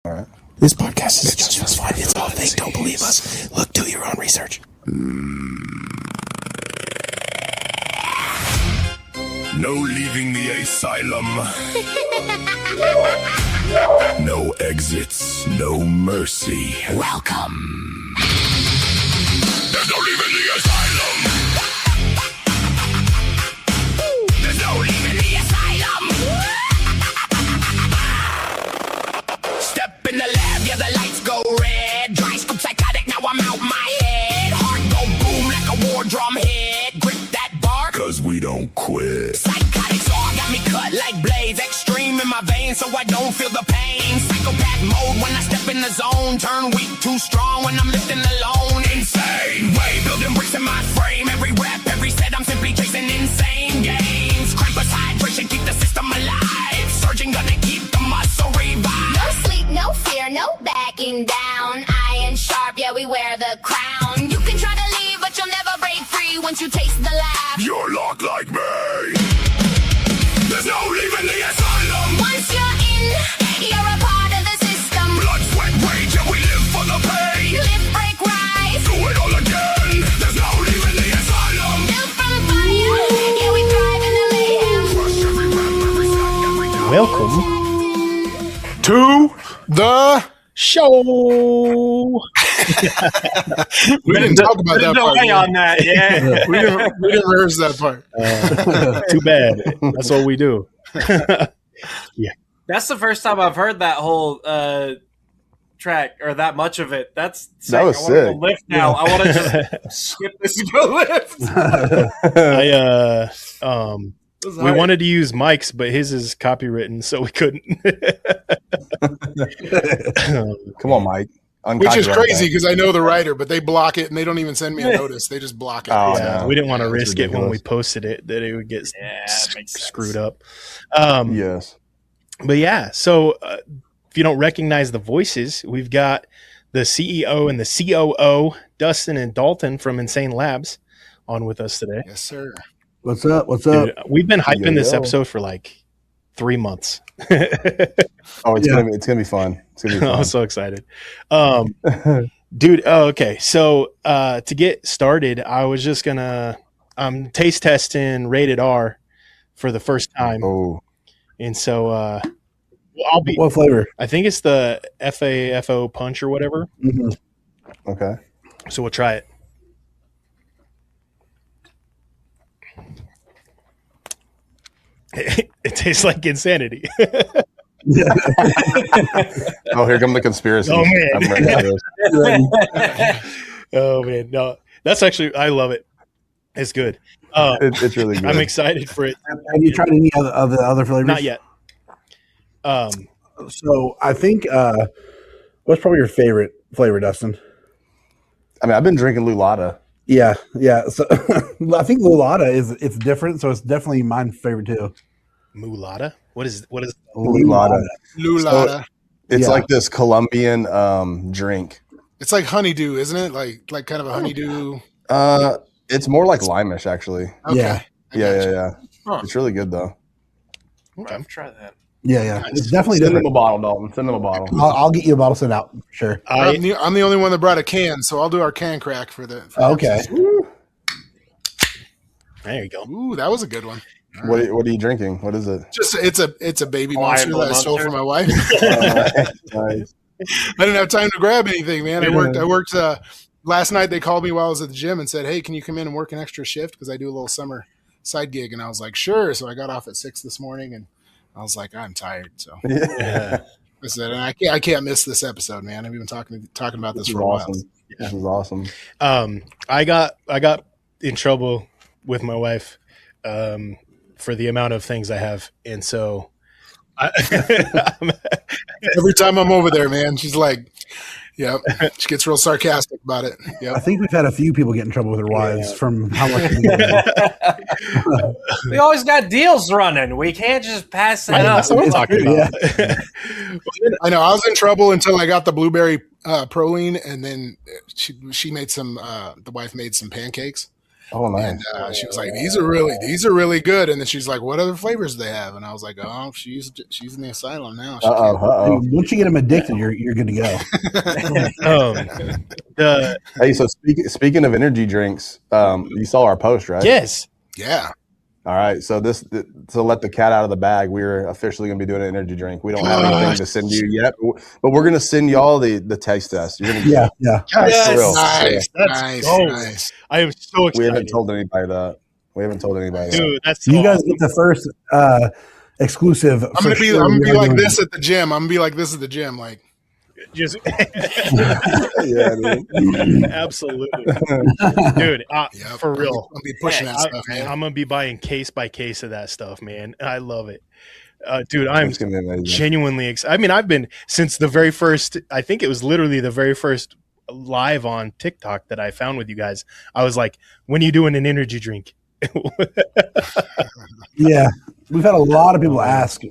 All right. This podcast is just fun. It's all fake. Don't believe us. Look, do your own research. No leaving the asylum. No exits, no mercy. Welcome. There's no leaving the asylum. There's no leaving the asylum. Step in the lab, yeah, the lights go red. Dry scoop psychotic, now I'm out my head. Heart go boom like a war drum head. Grip that bar, cause we don't quit. Psychotic saw got me cut like blades. Extreme in my veins so I don't feel the pain. Psychopath mode when I step in the zone. Turn weak, too strong when I'm lifting alone. Insane way, building bricks in my frame. Every rep, every set, I'm simply chasing insane gains. Crampus hydration, keep the system alive. Surging, gonna keep the muscle revived. No sleep, no fear, no backing down. Iron sharp, yeah, we wear the crown. You can try to leave, but you'll never break free once you taste the laugh. You're locked like me. There's no leaving the asylum. Once you're in, you're a part of the system. Blood, sweat, rage, and we live for the pain. Live, break, rise. Do it all again. There's no leaving the asylum. Built from fire, yeah, we thrive in the mayhem. Crush every rep, every step, every time. Welcome To the show. we didn't talk about that part. delay on that, yeah. We didn't rehearse that part. Too bad. That's what we do. That's the first time I've heard that whole track or that much of it. That's sick. That was I want to sick. go lift now. I want to just skip this and go lift. We wanted to use Mike's, but his is copywritten, so we couldn't. Come on, Mike. Which is Uncopyright crazy that. because I know the writer, but they block it and they don't even send me a notice. They just block it. Oh, Yeah, yeah. we didn't want to That's risk it when we ridiculous. posted it that it would get Yeah, that makes sense. screwed up. Yes. But yeah, so if you don't recognize the voices, we've got the CEO and the COO, Dustin and Dalton from Insane Labs, on with us today. Yes, sir. What's up? What's up? Dude, we've been hyping Yo, this yo. episode for like 3 months. Oh, it's Yeah. gonna be fun. It's gonna be fun. I'm so excited. Dude, okay. So to get started, I was just gonna taste testing Rated R for the first time. Oh, And so I'll be What flavor? I think it's the FAFO punch or whatever. Mhm. okay. So we'll try it. It tastes like insanity. Oh, here come the conspiracies. Oh, man. I'm ready for this. Oh man, no, that's actually I love it. It's good. It's really good. I'm excited for it. Have you tried any other flavors? Not yet. So I think what's probably your favorite flavor, Dustin? I mean, I've been drinking Lulata. Yeah. So I think Lulata it's different, so it's definitely my favorite too. Mulata. What is Lulata. Lulata. It's Yeah. like this Colombian drink. It's like honeydew, isn't it? Like kind of a honeydew. It's more like limeish, actually. Okay. Yeah. I Yeah, gotcha. yeah. Huh. It's really good though. I've tried that. Yeah. It's definitely Send them different. a bottle, Dalton. Send them a bottle. I'll get you a bottle sent out. Sure. I'm the only one that brought a can, so I'll do our can crack for the. Okay. There you go. Ooh, that was a good one. What are you drinking? What is it? Just it's a baby Hawaiian monster that I stole Monster? from my wife. Nice. I didn't have time to grab anything, man. I worked last night. They called me while I was at the gym and said, "Hey, can you come in and work an extra shift because I do a little summer side gig?" And I was like, "Sure." So I got off at 6 this morning, and I was like, "I'm tired." So Yeah. I said, and I can't miss this episode, man. I've been talking about this This is for a while. awesome. This is awesome. I got in trouble with my wife for the amount of things I have, and so Every time I'm over there, man, she's like, "Yep." She gets real sarcastic about it. I Yep. think we've had a few people get in trouble with their wives from how much. We always got deals running. We can't just pass that up. That's what I'm It's talking true, about. I know. I was in trouble until I got the blueberry proline, and then she made some. The wife made some pancakes, Oh, nice. And she was like, these are really good. And then she's like, what other flavors do they have? And I was like, oh, she's in the asylum now. She can't- Once you get them addicted, you're good to go. Hey, so speaking of energy drinks, you saw our post, right? Yes. Yeah. All right. So to let the cat out of the bag, we're officially going to be doing an energy drink. We don't have anything to send you yet, but we're going to send y'all the taste test. You're going to Yeah. Yes. For real. Nice. That's Nice. dope. Nice. I am so excited. We haven't told anybody that. Dude, that's so You guys awesome. get the first exclusive. I'm gonna be like this at the gym. Like Just Yeah, dude. absolutely, dude. For real, I'll be pushing that stuff, man. I'm gonna be buying case by case of that stuff, man. I love it, dude. I'm It's gonna be amazing. genuinely excited. I mean, I've been since the very first. I think it was literally the very first live on TikTok that I found with you guys. I was like, "When are you doing an energy drink?" Yeah, we've had a lot of people ask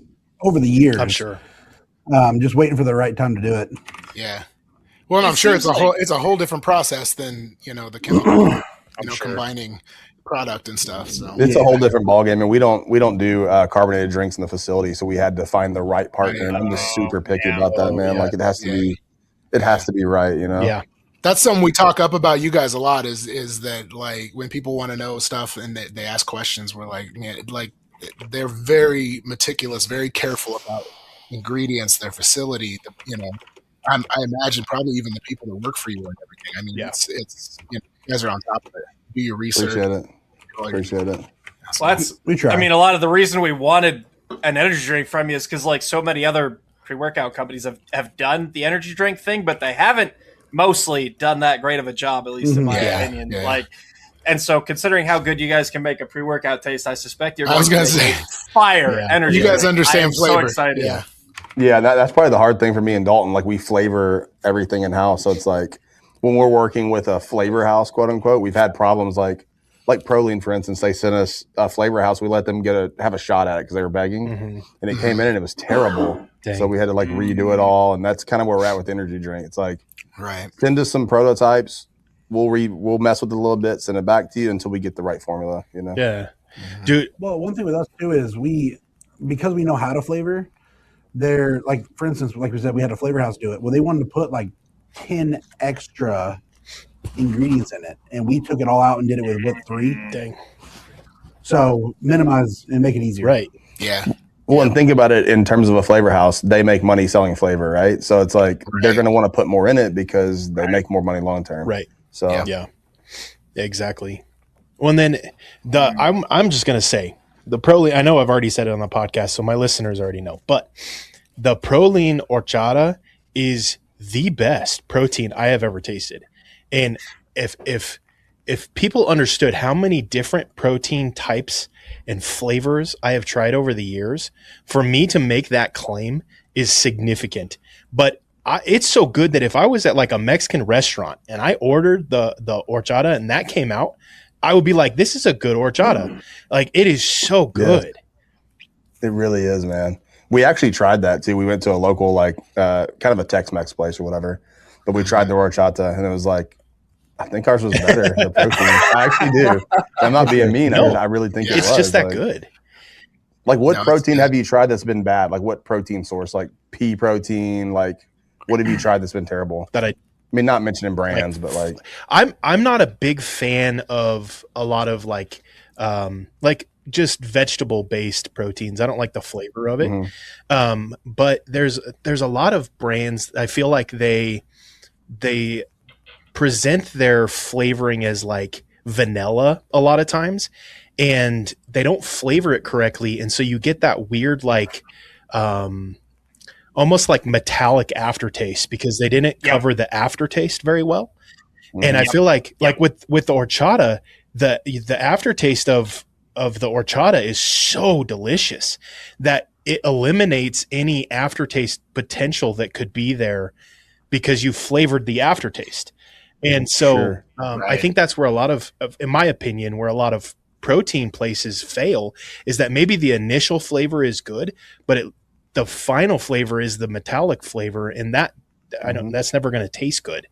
over the years. I'm sure. Just waiting for the right time to do it. Yeah. Well, and I'm sure it's a whole different process than the chemical, combining product and stuff. So It's a whole different ballgame, and we don't do carbonated drinks in the facility, so we had to find the right partner. And I'm just super picky about that, man. Like it has to be right, Yeah. that's something we talk up about you guys a lot is that like when people want to know stuff and they ask questions, we're like, man, like they're very meticulous, very careful about ingredients, their facility, I imagine probably even the people that work for you and everything. I mean, it's you guys are on top of it. Do your research. Appreciate it. Well, that's, We try. I mean, a lot of the reason we wanted an energy drink from you is because like so many other pre-workout companies have done the energy drink thing, but they haven't mostly done that great of a job, at least in my opinion. Yeah. Like, and so considering how good you guys can make a pre-workout taste, I suspect you're going to gonna make say, a fire energy. you guys drink. understand I am flavor. So excited. Yeah. Yeah, that's probably the hard thing for me and Dalton. Like we flavor everything in house, so it's like when we're working with a flavor house, quote unquote, we've had problems like Proline, for instance. They sent us a flavor house. We let them have a shot at it because they were begging, and it came in and it was terrible. Dang. So we had to like redo it all, and that's kind of where we're at with energy drink. It's like send us some prototypes. We'll mess with it a little bit, send it back to you until we get the right formula. Yeah, dude. Well, one thing with us too is because we know how to flavor. They're like, for instance, like we said, we had a flavor house do it. Well, they wanted to put like 10 extra ingredients in it, and we took it all out and did it with 3. Dang. So minimize and make it easier. Right. Yeah. Well, and think about it in terms of a flavor house. They make money selling flavor, right? So it's like they're going to want to put more in it because they make more money long term. Right. So Yeah. Exactly. Well, and then I'm just gonna say the Proline. I know I've already said it on the podcast, so my listeners already know. But the Proline horchata is the best protein I have ever tasted. And if people understood how many different protein types and flavors I have tried over the years, for me to make that claim is significant. But it's so good that if I was at like a Mexican restaurant and I ordered the horchata and that came out, I would be like, this is a good horchata. Like it is so good. It really is, man. We actually tried that too. We went to a local, like kind of a Tex-Mex place or whatever, but we tried the horchata and it was like, I think ours was better. The protein. I actually do. I'm not being mean. No. I really think It's it was. just that like, good. Like what No, protein it's have you tried that's been bad? Like what protein source? Like pea protein? Like what have you tried that's been terrible? I mean, not mentioning brands, but like I'm not a big fan of a lot of like just vegetable based proteins. I don't like the flavor of it. But there's a lot of brands. I feel like they present their flavoring as like vanilla a lot of times, and they don't flavor it correctly, and so you get that weird like almost like metallic aftertaste because they didn't cover the aftertaste very well. And I feel like with the horchata, the aftertaste of the horchata is so delicious that it eliminates any aftertaste potential that could be there because you flavored the aftertaste. And so I think that's where a lot of, in my opinion, where a lot of protein places fail is that maybe the initial flavor is good, but the final flavor is the metallic flavor, and that I don't. That's never going to taste good.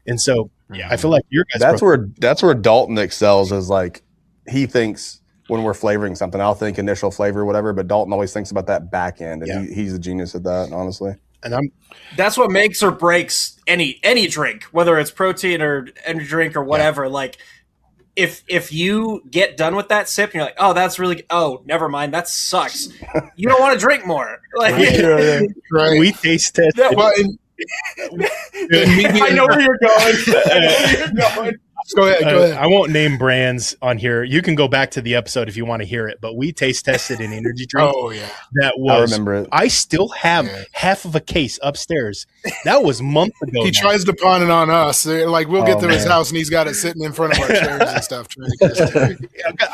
And so Yeah, I feel like your guys. That's where Dalton excels. Is like he thinks when we're flavoring something, I'll think initial flavor, whatever, but Dalton always thinks about that back end, and he's a genius at that, honestly. And that's what makes or breaks any drink, whether it's protein or energy drink or whatever. Yeah. Like if you get done with that sip and you're like, oh, that's really, oh, never mind, that sucks. You don't want to drink more. Like, right. We taste tested. Yeah, well, I know where you're going. Go ahead. I won't name brands on here. You can go back to the episode if you want to hear it. But we taste tested an energy drink. Oh yeah, that was. I remember it. I still have half of a case upstairs. That was months ago. He tries to pawn it on us. Like we'll get to his house and he's got it sitting in front of our chairs and stuff.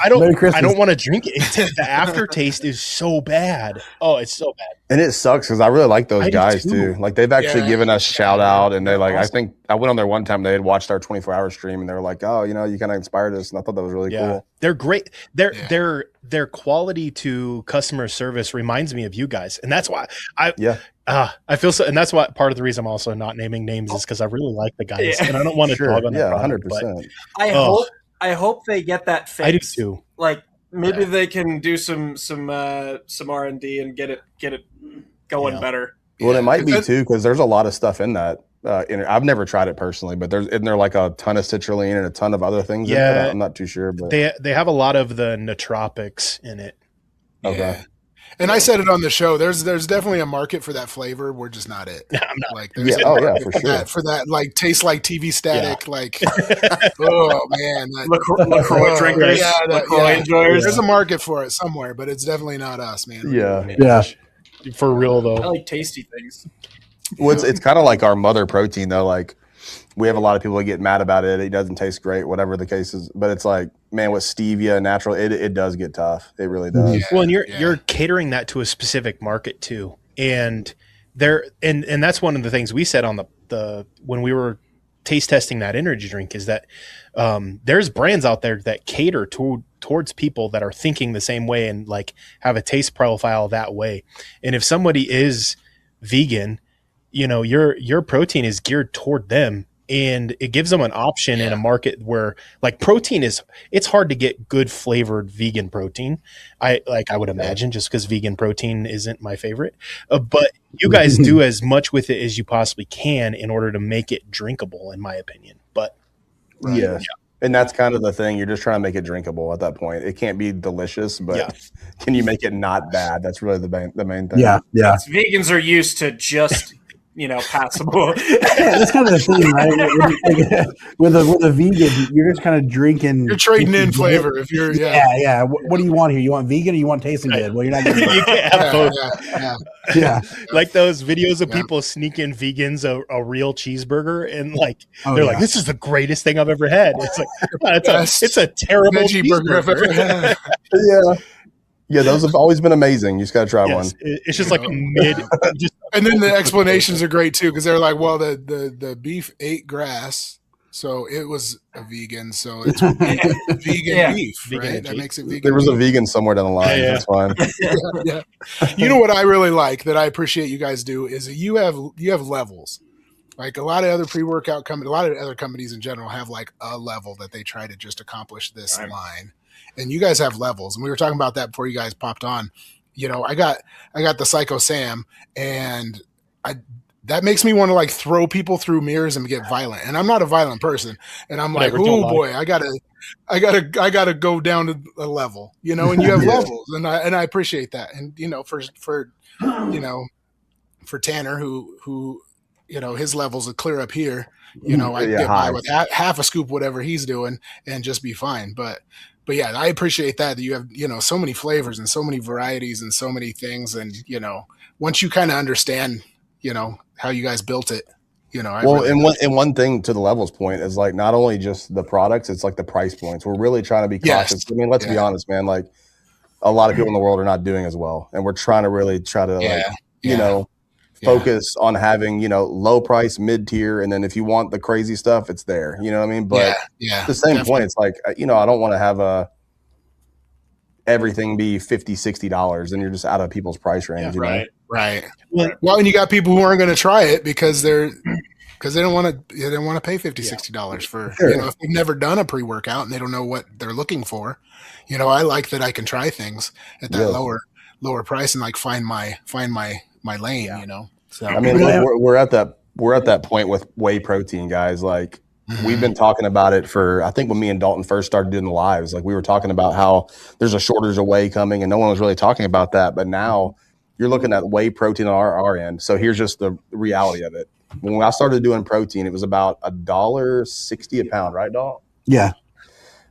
I don't want to drink it. The aftertaste is so bad. Oh, it's so bad. And it sucks because I really like those guys too. Like they've actually given us shout out, and they like. Awesome. I think I went on there one time. They had watched our 24-hour stream, and they were like, "Oh, you kind of inspired us," and I thought that was really cool. They're great. Their quality to customer service reminds me of you guys, and that's why I feel so. And that's why part of the reason I'm also not naming names is because I really like the guys, and I don't want to dog on them. 100%. I hope they get that fixed. I do too. Like maybe they can do some R&D and get it going better. Well, it might be too because there's a lot of stuff in that. I've never tried it personally, but isn't there like a ton of citrulline and a ton of other things in it? I'm not too sure, but they have a lot of the nootropics in it. Okay. Yeah. And I said it on the show. There's definitely a market for that flavor. We're just not it. I'm not. Like, for sure. For that, like tastes like TV static. Like, oh man, LaCroix drinkers, LaCroix enjoyers. There's a market for it somewhere, but it's definitely not us, man. Yeah. For real though. I like tasty things. Well, it's kind of like our mother protein though. Like we have a lot of people that get mad about it. It doesn't taste great, whatever the case is. But it's like, man, with stevia and natural, it does get tough. It really does. Yeah, well, and you're catering that to a specific market too, and that's one of the things we said on the when we were taste testing that energy drink is that there's brands out there that cater towards people that are thinking the same way and like have a taste profile that way. And if somebody is vegan, your protein is geared toward them, and it gives them an option in a market where like protein it's hard to get good flavored vegan protein. I would imagine just because vegan protein isn't my favorite, but you guys do as much with it as you possibly can in order to make it drinkable, in my opinion. But and that's kind of the thing. You're just trying to make it drinkable at that point. It can't be delicious, but can you make it not bad? That's really the main thing. Yeah. Vegans are used to just passable. That's kind of the thing, right? With a vegan, you're just kind of drinking. You're trading in flavor. If you're What do you want here? You want vegan or you want tasting good? Well, you're not. You can't have both. Yeah. Like those videos of people sneaking vegans a real cheeseburger, and they're like, "This is the greatest thing I've ever had." It's like it's a terrible cheeseburger I've ever had. Yeah, those have always been amazing. You just got to try one. It's just like a mid. And then the explanations are great too, because they're like, well, the beef ate grass, so it was a vegan, so it's vegan beef, right? That makes it vegan. There was a vegan somewhere down the line. That's fine. You know what I really like that I appreciate you guys do is that you have levels. Like a lot of other pre-workout companies, a lot of other companies in general have like a level that they try to just accomplish this line. And you guys have levels, and we were talking about that before you guys popped on. I got the Psycho Sam, and that makes me want to like throw people through mirrors and get violent. And I'm not a violent person, and I'm like, oh boy, I gotta go down to a level, And you have levels, and I appreciate that. And for Tanner, who his levels are clear up here. I get by with half a scoop, whatever he's doing, and just be fine. But yeah, I appreciate that you have, so many flavors and so many varieties and so many things. And, once you kind of understand, how you guys built it, one thing to the levels point is like, not only just the products, it's like the price points. We're really trying to be cautious. I mean, let's be honest, man, like a lot of people in the world are not doing as well. And we're trying to really focus on having, low price, mid tier. And then if you want the crazy stuff, it's there, you know what I mean? But at the same point, it's like, I don't want to have everything be $50-$60 and you're just out of people's price range. Right. Well, and you got people who aren't going to try it because they're because they don't want to pay $50-$60 for if they've never done a pre-workout and they don't know what they're looking for. I like that I can try things at that lower price and like find my lane. So I mean, we're at that point with whey protein, guys. Like we've been talking about it for, I think when me and Dalton first started doing the lives, like we were talking about how there's a shortage of whey coming and no one was really talking about that. But now you're looking at whey protein on our end. So here's just the reality of it. When I started doing protein, it was about $1.60 a pound, right, Dalton? Yeah.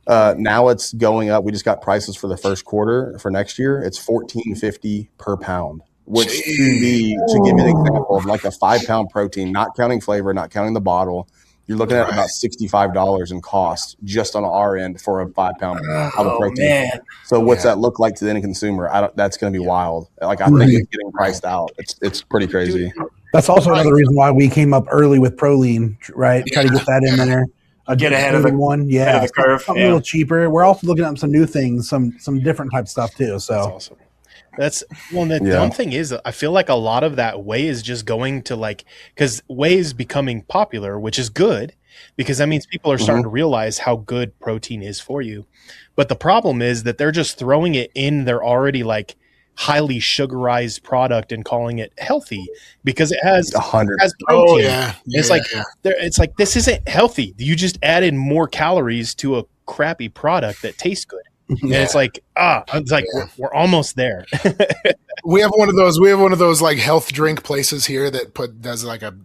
Now it's going up. We just got prices for the first quarter for next year. It's $14.50 per pound. Which to give you an example of like a 5-pound protein, not counting flavor, not counting the bottle, you're looking at about $65 in cost just on our end for a 5-pound of a protein. Man. So what's that look like to the end consumer? That's going to be wild. Like I think it's getting priced out. It's pretty crazy. That's also another reason why we came up early with Proline, right? Try to get that in there. Get ahead of the one, ahead of the curve. Something a little cheaper. We're also looking at some new things, some different type stuff too. So that's awesome. The dumb thing is, I feel like a lot of that whey is just going to because whey is becoming popular, which is good because that means people are starting to realize how good protein is for you. But the problem is that they're just throwing it in their already highly sugarized product and calling it healthy because it has 100. Has protein. It's like this isn't healthy. You just added more calories to a crappy product that tastes good. And it's like, we're almost there. We have one of those like health drink places here that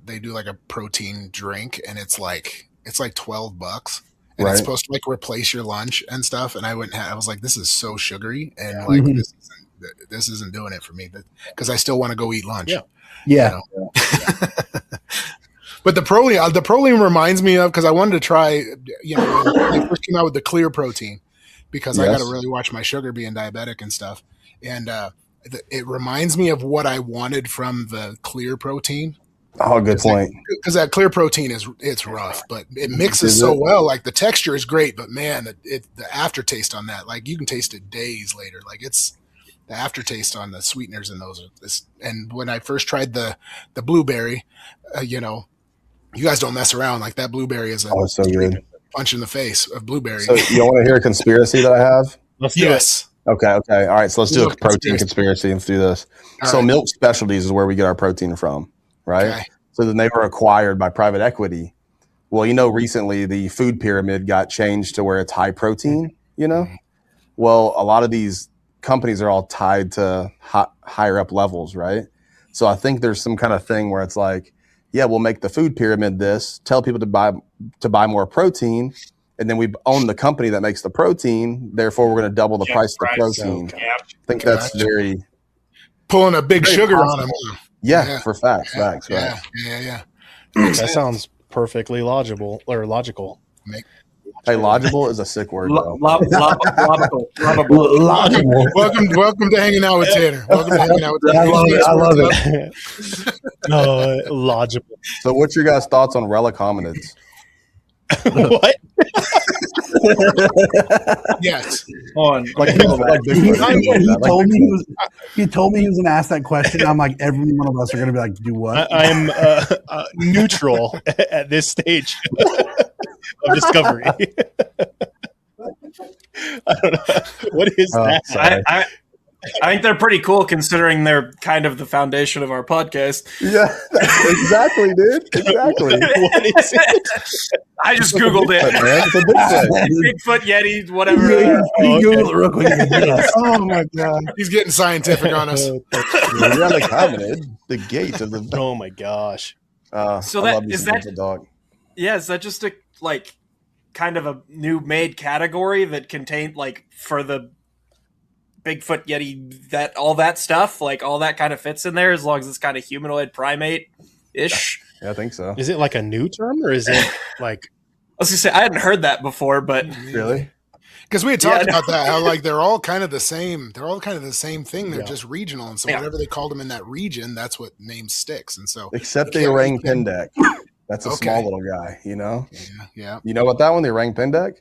they do a protein drink, and it's like $12, and it's supposed to replace your lunch and stuff. And I was like, this is so sugary, and this isn't doing it for me, because I still want to go eat lunch. Yeah. But the proline reminds me of, because I wanted to try, when they first came out with the clear protein. Because I got to really watch my sugar being diabetic and stuff. And it reminds me of what I wanted from the clear protein. Oh, good point. Because that clear protein it's rough, but it mixes so well. Like the texture is great, but man, the aftertaste on that, you can taste it days later. It's the aftertaste on the sweeteners in those. And when I first tried the blueberry, you guys don't mess around. That blueberry is it's so good. Punch in the face of blueberry. So you want to hear a conspiracy that I have? Let's do it. Okay. All right. So let's do a protein conspiracy. Let's do this. So Milk Specialties is where we get our protein from, right? Okay. So then they were acquired by private equity. Well, recently the food pyramid got changed to where it's high protein, Well, a lot of these companies are all tied to higher up levels, right? So I think there's some kind of thing where it's like, we'll make the food pyramid this, tell people to buy more protein, and then we own the company that makes the protein. Therefore, we're going to double the price of the protein. I think that's very pulling a big sugar possible. on them. Yeah, for facts. Yeah. That sounds perfectly logical. Hey, logical is a sick word. Logical. Welcome to hanging out with Tanner. I love it. Logical. So, what's your guys' thoughts on relic hominids? What? Yes. He told me he was going to ask that question. I'm like, every one of us are going to be like, do what? I'm neutral at this stage of discovery. I don't know. What is that? I think they're pretty cool considering they're kind of the foundation of our podcast. Yeah, exactly, dude. Exactly. What is it? I just Googled it. It's a Bigfoot, Yeti, whatever. Google it real quick. Oh my god, he's getting scientific on us. Relic hominid, the gate of the. Oh my gosh. So is that just a kind of a new made category that contained for the Bigfoot, Yeti, all that stuff, all that kind of fits in there as long as it's kind of humanoid primate-ish. Yeah, I think so. Is it a new term, or is it I was gonna say I hadn't heard that before, but really, because we had talked about that, how they're all kind of the same. They're all kind of the same thing. They're just regional, and so whatever they called them in that region, that's what name sticks. And so, except the orang pendek, that's a small little guy. Yeah. You know what that one? The orang pendek.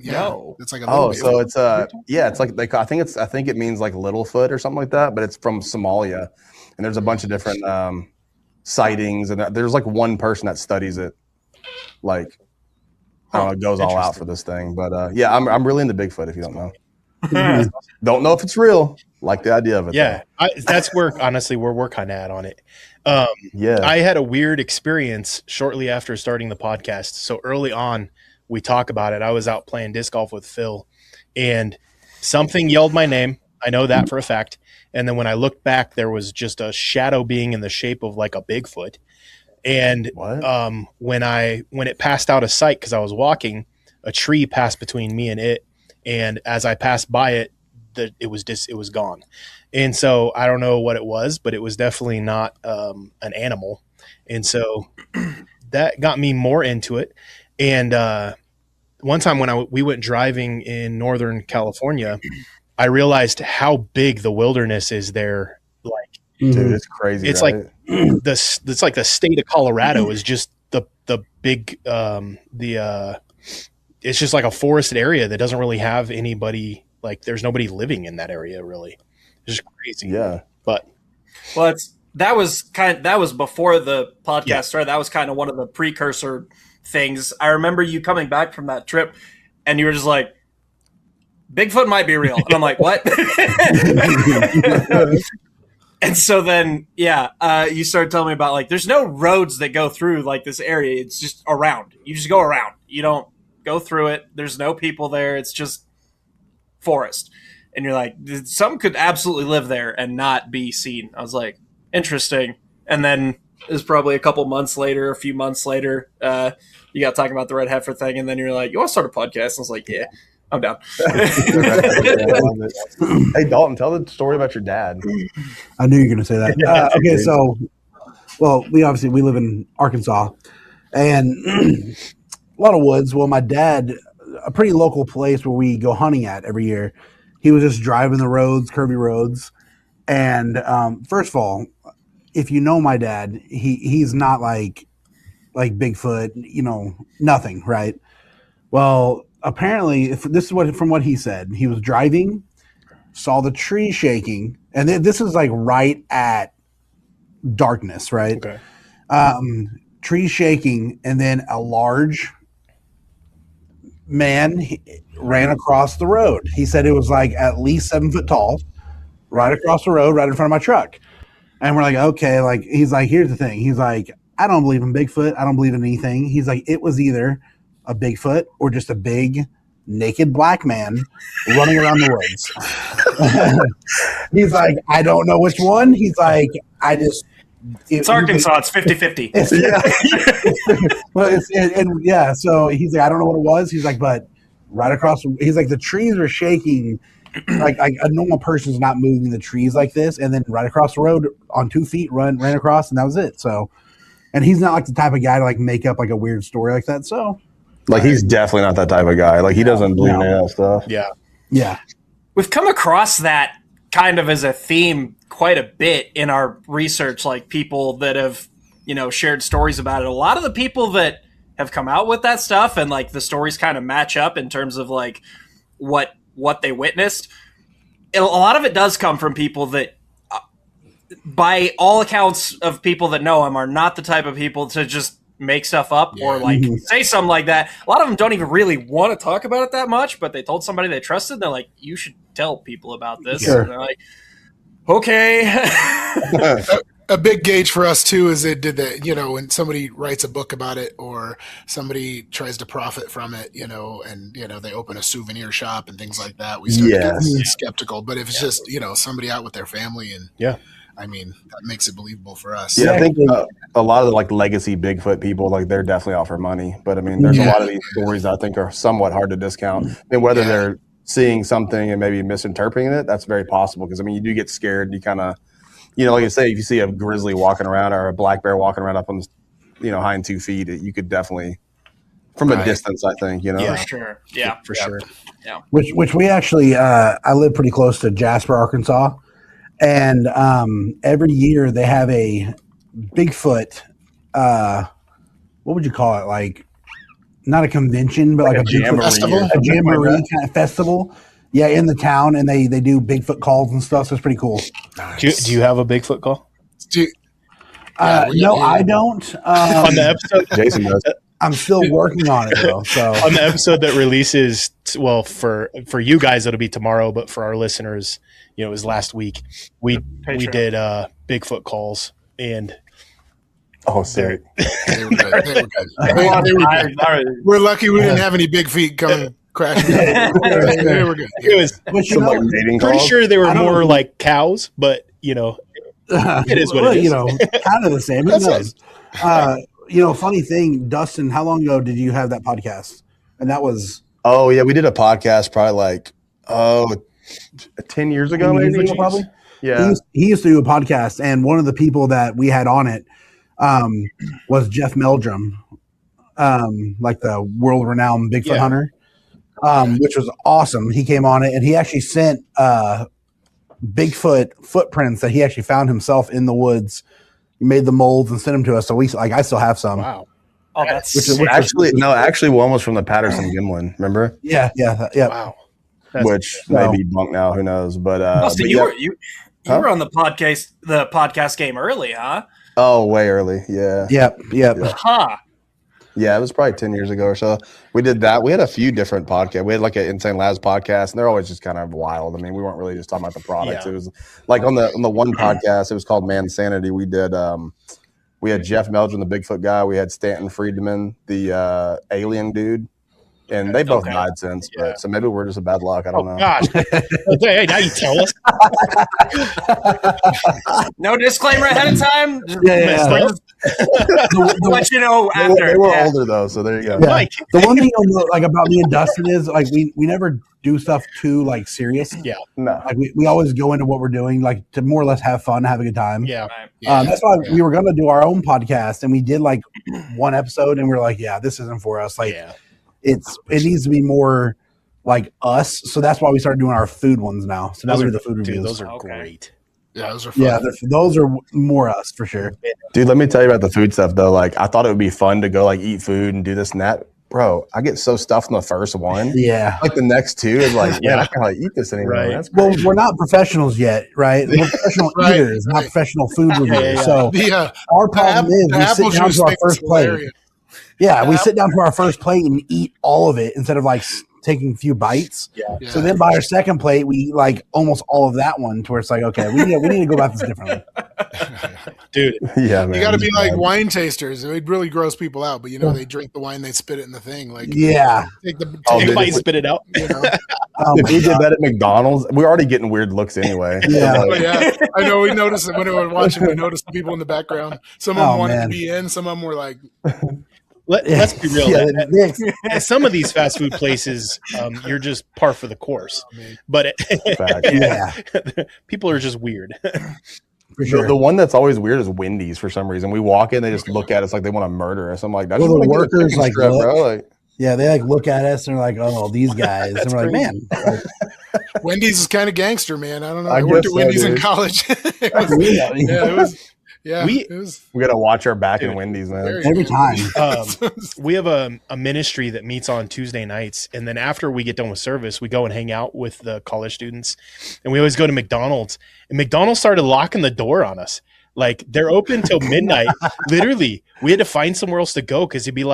No, it's like a little so it's it's like I think it means Littlefoot or something like that, but it's from Somalia, and there's a bunch of different sightings, and there's like one person that studies it. Like, I don't know, goes all out for this thing. But yeah, I'm really into Bigfoot. If you don't know, don't know if it's real. Like the idea of it. Yeah, that's where honestly where we're kind of at on it. Yeah, I had a weird experience shortly after starting the podcast. So early on, we talk about it. I was out playing disc golf with Phil, and something yelled my name. I know that for a fact. And then when I looked back, there was just a shadow being in the shape of like a Bigfoot. And when it passed out of sight, because I was walking, a tree passed between me and it. And as I passed by it, it was gone. And so I don't know what it was, but it was definitely not an animal. And so that got me more into it. And one time when we went driving in Northern California, I realized how big the wilderness is there. Like, dude, it's crazy. It's right? like it's like the state of Colorado is just the big it's just like a forested area that doesn't really have anybody. Like, there's nobody living in that area really. It's just crazy. Yeah, but that was before the podcast started. That was kind of one of the precursor things. I remember you coming back from that trip, and you were just like, Bigfoot might be real. And I'm like, what? And so then, you started telling me about, like, there's no roads that go through, like, this area. It's just around. You just go around. You don't go through it. There's no people there. It's just forest. And you're like, some could absolutely live there and not be seen. I was like, interesting. And then it was probably a few months later, you got talking about the red heifer thing. And then you're like, you want to start a podcast? And I was like, yeah. I'm down. Hey, Dalton, tell the story about your dad. I knew you were going to say that. Okay, so, well, we live in Arkansas, and a lot of woods. Well, my dad, a pretty local place where we go hunting at every year, he was just driving the roads, curvy roads. And first of all, if you know my dad, he's not like Bigfoot, nothing, right? Well, apparently, from what he said, he was driving, saw the tree shaking, and this is like right at darkness, right? Okay. Tree shaking, and then a large man ran across the road. He said it was like at least 7 foot tall, right across the road, right in front of my truck. And we're like, okay, like, he's like, here's the thing. He's like, I don't believe in Bigfoot. I don't believe in anything. He's like, it was either a Bigfoot or just a big naked black man running around the woods. He's like, I don't know which one. He's like, it's Arkansas. It's 50-50. So he's like, I don't know what it was. He's like, but right across, he's like, the trees are shaking. Like a normal person's not moving the trees like this. And then right across the road on 2 feet, ran across, and that was it. So, and he's not like the type of guy to like make up like a weird story like that. So, like, he's definitely not that type of guy. Like, he doesn't believe in any of that stuff. Yeah. We've come across that kind of as a theme quite a bit in our research, like people that have, shared stories about it. A lot of the people that have come out with that stuff and like the stories kind of match up in terms of like what they witnessed. A lot of it does come from people that, by all accounts of people that know him, are not the type of people to just make stuff up or like say something like that. A lot of them don't even really want to talk about it that much, but they told somebody they trusted. They're like, you should tell people about this. Sure. And they're like, okay. A big gauge for us too is when somebody writes a book about it or somebody tries to profit from it, and they open a souvenir shop and things like that, we start to get skeptical. But if it's just somebody out with their family and I mean, that makes it believable for us. Yeah, I think a lot of the like legacy Bigfoot people, like, they're definitely out for money. But I mean, there's a lot of these stories I think are somewhat hard to discount. And whether they're seeing something and maybe misinterpreting it, that's very possible. Because I mean, you do get scared. You kind of, like I say, if you see a grizzly walking around or a black bear walking around up on, hind 2 feet, you could definitely, from a distance, I think, For sure. Yeah. For sure. Yeah. Which we actually, I live pretty close to Jasper, Arkansas. And every year they have a Bigfoot, what would you call it? Like, not a convention, but like a Bigfoot festival, a jamboree kind of festival. Yeah, in the town, and they do Bigfoot calls and stuff. So it's pretty cool. Do you have a Bigfoot call? No, I don't. On the episode, Jason does. I'm still working on it though. So on the episode that releases, well, for you guys it'll be tomorrow, but for our listeners, it was last week. We did Bigfoot calls, and sick. They were good. They were good. We're lucky we didn't have any big feet coming crashing. They were good. It was pretty sure they were more like cows, but it is what it is. Kind of the same. Who knows? Funny thing, Dustin, how long ago did you have that podcast? And that was we did a podcast probably 10 years ago, maybe. Probably. Yeah. He used to do a podcast, and one of the people that we had on it was Jeff Meldrum, like the world-renowned Bigfoot hunter, which was awesome. He came on it, and he actually sent Bigfoot footprints that he actually found himself in the woods. He made the molds and sent them to us. So I still have some. Wow. Oh, that's actually one was from the Patterson Gimlin. Remember? Yeah. Wow. Which may be bunk now. Who knows? But Austin, you were on the podcast game early, huh? Oh, way early. Yeah. Yep. Huh. Yeah, it was probably 10 years ago or so. We did that. We had a few different podcasts. We had like an Insane Labz podcast, and they're always just kind of wild. I mean, we weren't really just talking about the products. Yeah. It was like on the one podcast, it was called Man Sanity. We did we had Jeff Meldrum, the Bigfoot guy. We had Stanton Friedman, the alien dude. And they both died since, but so maybe we're just a bad luck. I don't know. Gosh. Okay, now you tell us. No disclaimer ahead of time. Yeah. Let you know after. They were older though, so there you go. Yeah. The one thing you'll know, about me and Dustin is we never do stuff too serious. Yeah. No. We always go into what we're doing to more or less have fun, have a good time. Yeah. That's why we were gonna do our own podcast, and we did one episode, and we were like, yeah, this isn't for us. It needs to be more like us, so that's why we started doing our food ones now. So now we do the food reviews. Those are great. Yeah, those are fun. Yeah, those are more us for sure. Dude, let me tell you about the food stuff though. I thought it would be fun to go eat food and do this and that. Bro, I get so stuffed in the first one. Yeah. The next two is man, I can't eat this anymore. Right. That's crazy. Well, we're not professionals yet, right? We're professional eaters, not professional food reviewers. So our problem is we sit down to our first plate. Yeah, we sit down to our first plate and eat all of it instead of taking a few bites. Yeah. So then by our second plate, we eat almost all of that one to where it's okay, we need to go about this differently. Dude. Yeah, man. You got to be like wine tasters. It really gross people out, but they drink the wine, they spit it in the thing. Take a bite and spit it out. If we did that at McDonald's, we're already getting weird looks anyway. Yeah. I know. We noticed it when we were watching. We noticed the people in the background. Some of them wanted to be in. Some of them were like. Let's be real. At some of these fast food places, you're just par for the course. But people are just weird. For sure. The one that's always weird is Wendy's for some reason. We walk in, they just look at us like they want to murder us. I'm like, that's the workers bro. Yeah, they look at us and they're like, "Oh, these guys." And we're like, "Man." Wendy's is kind of gangster, man. I don't know. I worked at Wendy's in college. We got to watch our back in Wendy's, man. Every time. We have a ministry that meets on Tuesday nights, and then after we get done with service, we go and hang out with the college students, and we always go to McDonald's. And McDonald's started locking the door on us. They're open till midnight. Literally, we had to find somewhere else to go because it'd be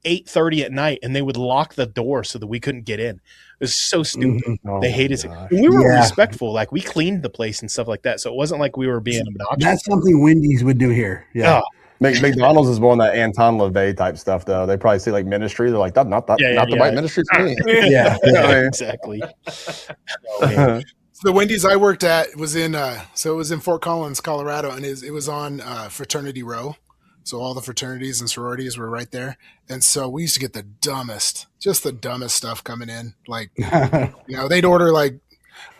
8:30 at night, and they would lock the door so that we couldn't get in. It was so stupid. Mm-hmm. They hated it. And we were respectful. We cleaned the place and stuff like that. So it wasn't like we were being obnoxious. That's something Wendy's would do here. Yeah. McDonald's is more on that Anton LaVey type stuff, though. They probably see ministry. They're like, that's not the right ministry for me. Yeah, exactly. The Wendy's I worked at was in it was in Fort Collins, Colorado, and it was on Fraternity Row. So all the fraternities and sororities were right there. And so we used to get the dumbest stuff coming in. They'd order I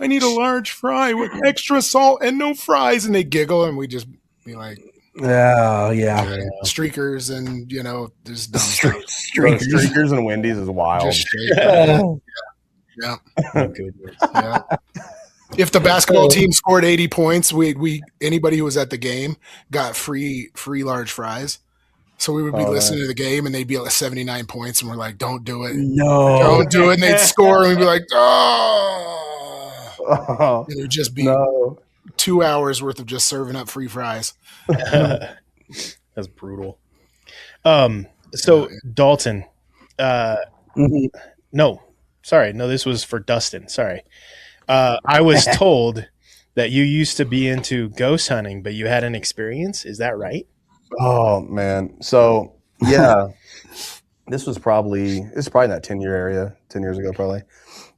need a large fry with extra salt and no fries. And they giggle and we'd just be like, streakers and, there's dumb stuff. Streakers and Wendy's is wild. Just straight. Yeah. Yeah. If the basketball team scored 80 points, we anybody who was at the game got free large fries. So we would be listening to the game, and they'd be at 79 points, and we're like, "Don't do it, don't do it." And they'd score, and we'd be like, "Oh!" And it would just be 2 hours worth of just serving up free fries. That's brutal. So Dalton, no, sorry. No, this was for Dustin. Sorry. I was told that you used to be into ghost hunting, but you had an experience. Is that right? Oh man. So yeah, this is probably in that 10-year area, 10 years ago, probably.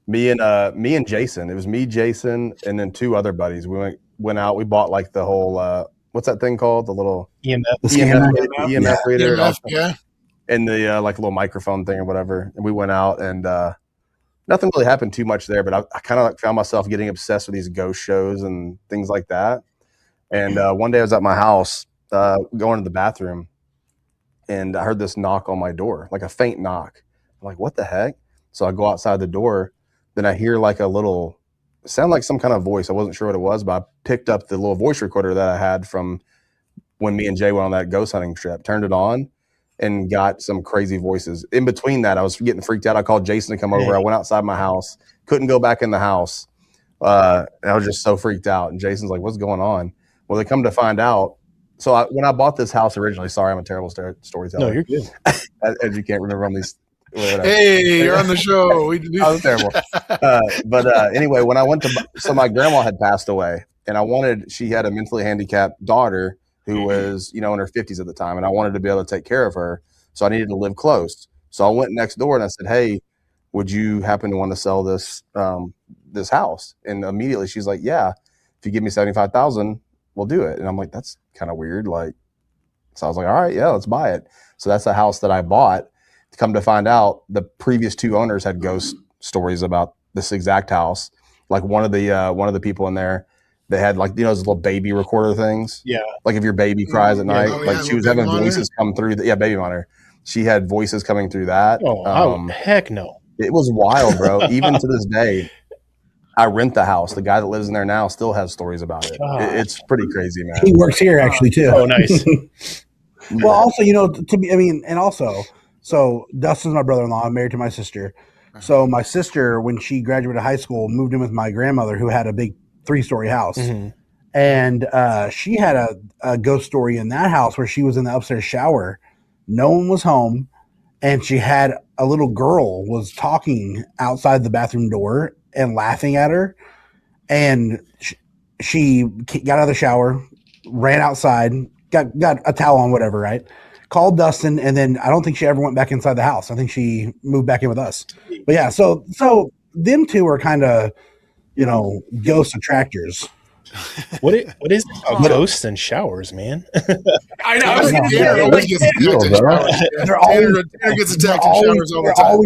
Me and Jason. It was me, Jason, and then two other buddies. We went out. We bought like the whole what's that thing called? The little EMF reader, Yeah. and the like little microphone thing or whatever. And we went out, and nothing really happened too much there. But I kind of like found myself getting obsessed with these ghost shows and things like that. And one day I was at my house going to the bathroom, and I heard this knock on my door, like a faint knock. I'm like, what the heck? So I go outside the door. Then I hear like a little sound, like some kind of voice. I wasn't sure what it was, but I picked up the little voice recorder that I had from when me and Jay went on that ghost hunting trip, turned it on, and got some crazy voices. In between that, I was getting freaked out. I called Jason to come over. I went outside my house, couldn't go back in the house. I was just so freaked out. And Jason's like, what's going on? Well, they come to find out. So when I bought this house originally, sorry, I'm a terrible storyteller. No, you're good. As you can't remember on these. Hey, you're on the show. I was terrible. But anyway, when I went so my grandma had passed away, and she had a mentally handicapped daughter who was, in her 50s at the time, and I wanted to be able to take care of her. So I needed to live close. So I went next door and I said, hey, would you happen to want to sell this house? And immediately she's like, yeah, if you give me $75,000, we'll do it. And I'm like, that's kind of weird. So I was like, all right, yeah, let's buy it. So that's the house that I bought. Come to find out, the previous two owners had ghost stories about this exact house. Like one of the people in there, they had like those little baby recorder things. Yeah. Like if your baby cries at night, she was having voices come through. Baby monitor. She had voices coming through that. Oh, heck no! It was wild, bro. Even to this day, I rent the house. The guy that lives in there now still has stories about it. It's pretty crazy, man. He works here actually too. Oh, nice. Well, also, so Dustin's my brother-in-law. I'm married to my sister. So my sister, when she graduated high school, moved in with my grandmother, who had a big 3-story house. Mm-hmm. And she had a ghost story in that house where she was in the upstairs shower. No one was home. And she had a little girl was talking outside the bathroom door and laughing at her. And she got out of the shower, ran outside, got a towel on, whatever, right? Called Dustin, and then I don't think she ever went back inside the house. I think she moved back in with us. But yeah, so them two are kind of, ghost attractors. What is ghosts and showers, man? I know. Tanner gets attacked in showers all the time.